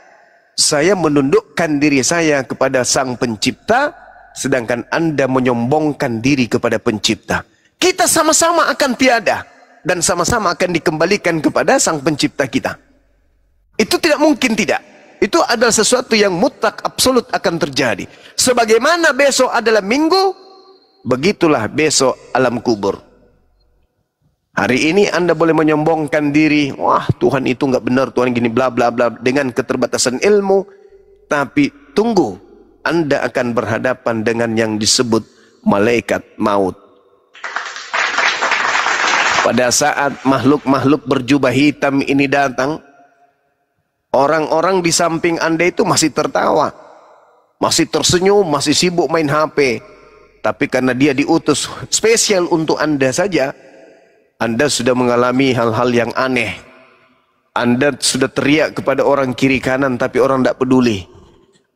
saya menundukkan diri saya kepada sang pencipta, sedangkan Anda menyombongkan diri kepada pencipta. Kita sama-sama akan tiada dan sama-sama akan dikembalikan kepada sang pencipta kita. Itu tidak mungkin tidak. Itu adalah sesuatu yang mutlak absolut akan terjadi. Sebagaimana besok adalah minggu, begitulah besok alam kubur. Hari ini Anda boleh menyombongkan diri, wah Tuhan itu nggak benar, Tuhan gini bla bla bla, dengan keterbatasan ilmu. Tapi tunggu, Anda akan berhadapan dengan yang disebut malaikat maut. Pada saat makhluk-makhluk berjubah hitam ini datang, orang-orang di samping Anda itu masih tertawa, masih tersenyum, masih sibuk main HP. Tapi karena dia diutus spesial untuk Anda saja, Anda sudah mengalami hal-hal yang aneh. Anda sudah teriak kepada orang kiri kanan, tapi orang tidak peduli.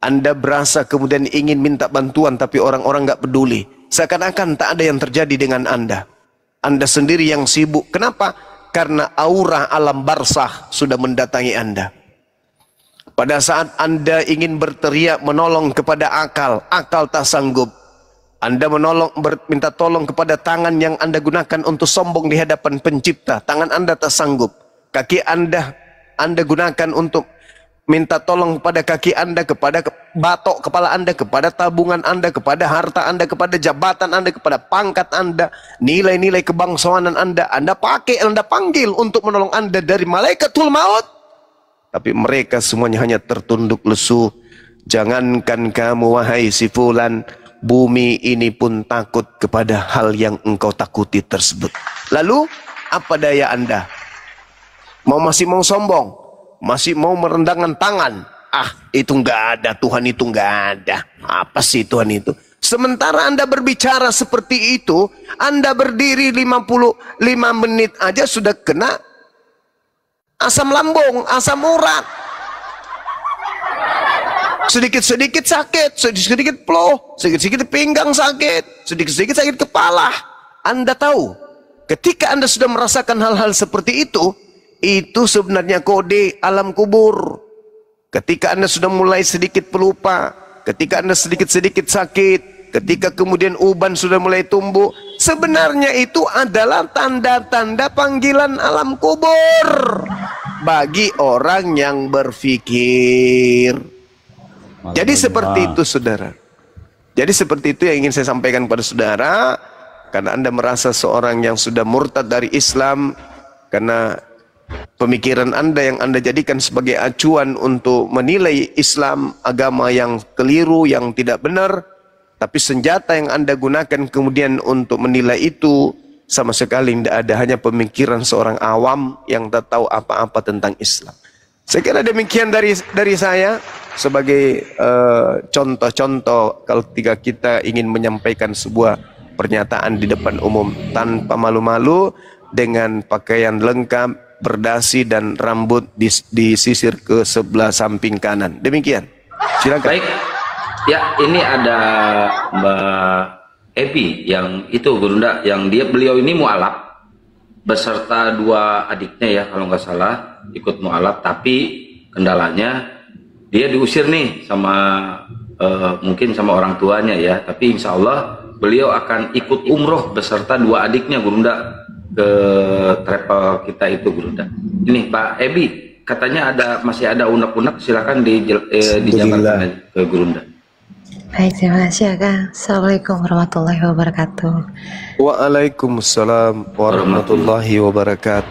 Anda berasa kemudian ingin minta bantuan, tapi orang-orang tidak peduli. Seakan-akan tak ada yang terjadi dengan Anda. Anda sendiri yang sibuk. Kenapa? Karena aura alam barzakh sudah mendatangi Anda. Pada saat Anda ingin berteriak menolong kepada akal, akal tak sanggup. Anda minta tolong kepada tangan yang Anda gunakan untuk sombong di hadapan pencipta. Tangan Anda tak sanggup. Kaki Anda gunakan untuk minta tolong kepada kaki Anda, kepada batok kepala Anda, kepada tabungan Anda, kepada harta Anda, kepada jabatan Anda, kepada pangkat Anda, nilai-nilai kebangsawanan Anda pakai, Anda panggil untuk menolong Anda dari malaikatul maut. Tapi mereka semuanya hanya tertunduk lesu. Jangankan kamu wahai si fulan, bumi ini pun takut kepada hal yang engkau takuti tersebut. Lalu apa daya Anda? Masih mau sombong, masih mau merendahkan tangan. Itu enggak ada, Tuhan itu enggak ada. Apa sih Tuhan itu? Sementara Anda berbicara seperti itu, Anda berdiri 55 menit aja sudah kena asam lambung, asam urat. Sedikit-sedikit sakit, sedikit-sedikit ploh, sedikit-sedikit pinggang sakit, sedikit-sedikit sakit kepala. Anda tahu, ketika Anda sudah merasakan hal-hal seperti itu sebenarnya kode alam kubur. Ketika Anda sudah mulai sedikit pelupa, ketika Anda sedikit-sedikit sakit, ketika kemudian uban sudah mulai tumbuh, sebenarnya itu adalah tanda-tanda panggilan alam kubur bagi orang yang berpikir. Jadi seperti itu saudara. Jadi seperti itu yang ingin saya sampaikan kepada saudara. Karena Anda merasa seorang yang sudah murtad dari Islam, karena pemikiran Anda yang Anda jadikan sebagai acuan untuk menilai Islam, agama yang keliru, yang tidak benar, tapi senjata yang Anda gunakan kemudian untuk menilai itu sama sekali tidak ada, hanya pemikiran seorang awam yang tak tahu apa-apa tentang Islam. Saya kira demikian dari saya sebagai contoh-contoh kalau ketika kita ingin menyampaikan sebuah pernyataan di depan umum tanpa malu-malu, dengan pakaian lengkap, berdasi dan rambut disisir ke sebelah samping kanan. Demikian. Silakan. Baik. Ya, ini ada Mbak Epi yang itu Gurunda, yang beliau ini mualaf beserta 2 adiknya ya kalau nggak salah ikut mualaf, tapi kendalanya dia diusir nih sama mungkin sama orang tuanya ya, tapi insya Allah beliau akan ikut umroh beserta 2 adiknya Gurunda ke travel kita itu Gurunda. Ini Pak Ebi katanya masih ada unek-unek, silakan dijabarkan ke Gurunda. Baik, terima kasih ya Kang. Assalamualaikum warahmatullahi wabarakatuh. Waalaikumsalam warahmatullahi wabarakatuh.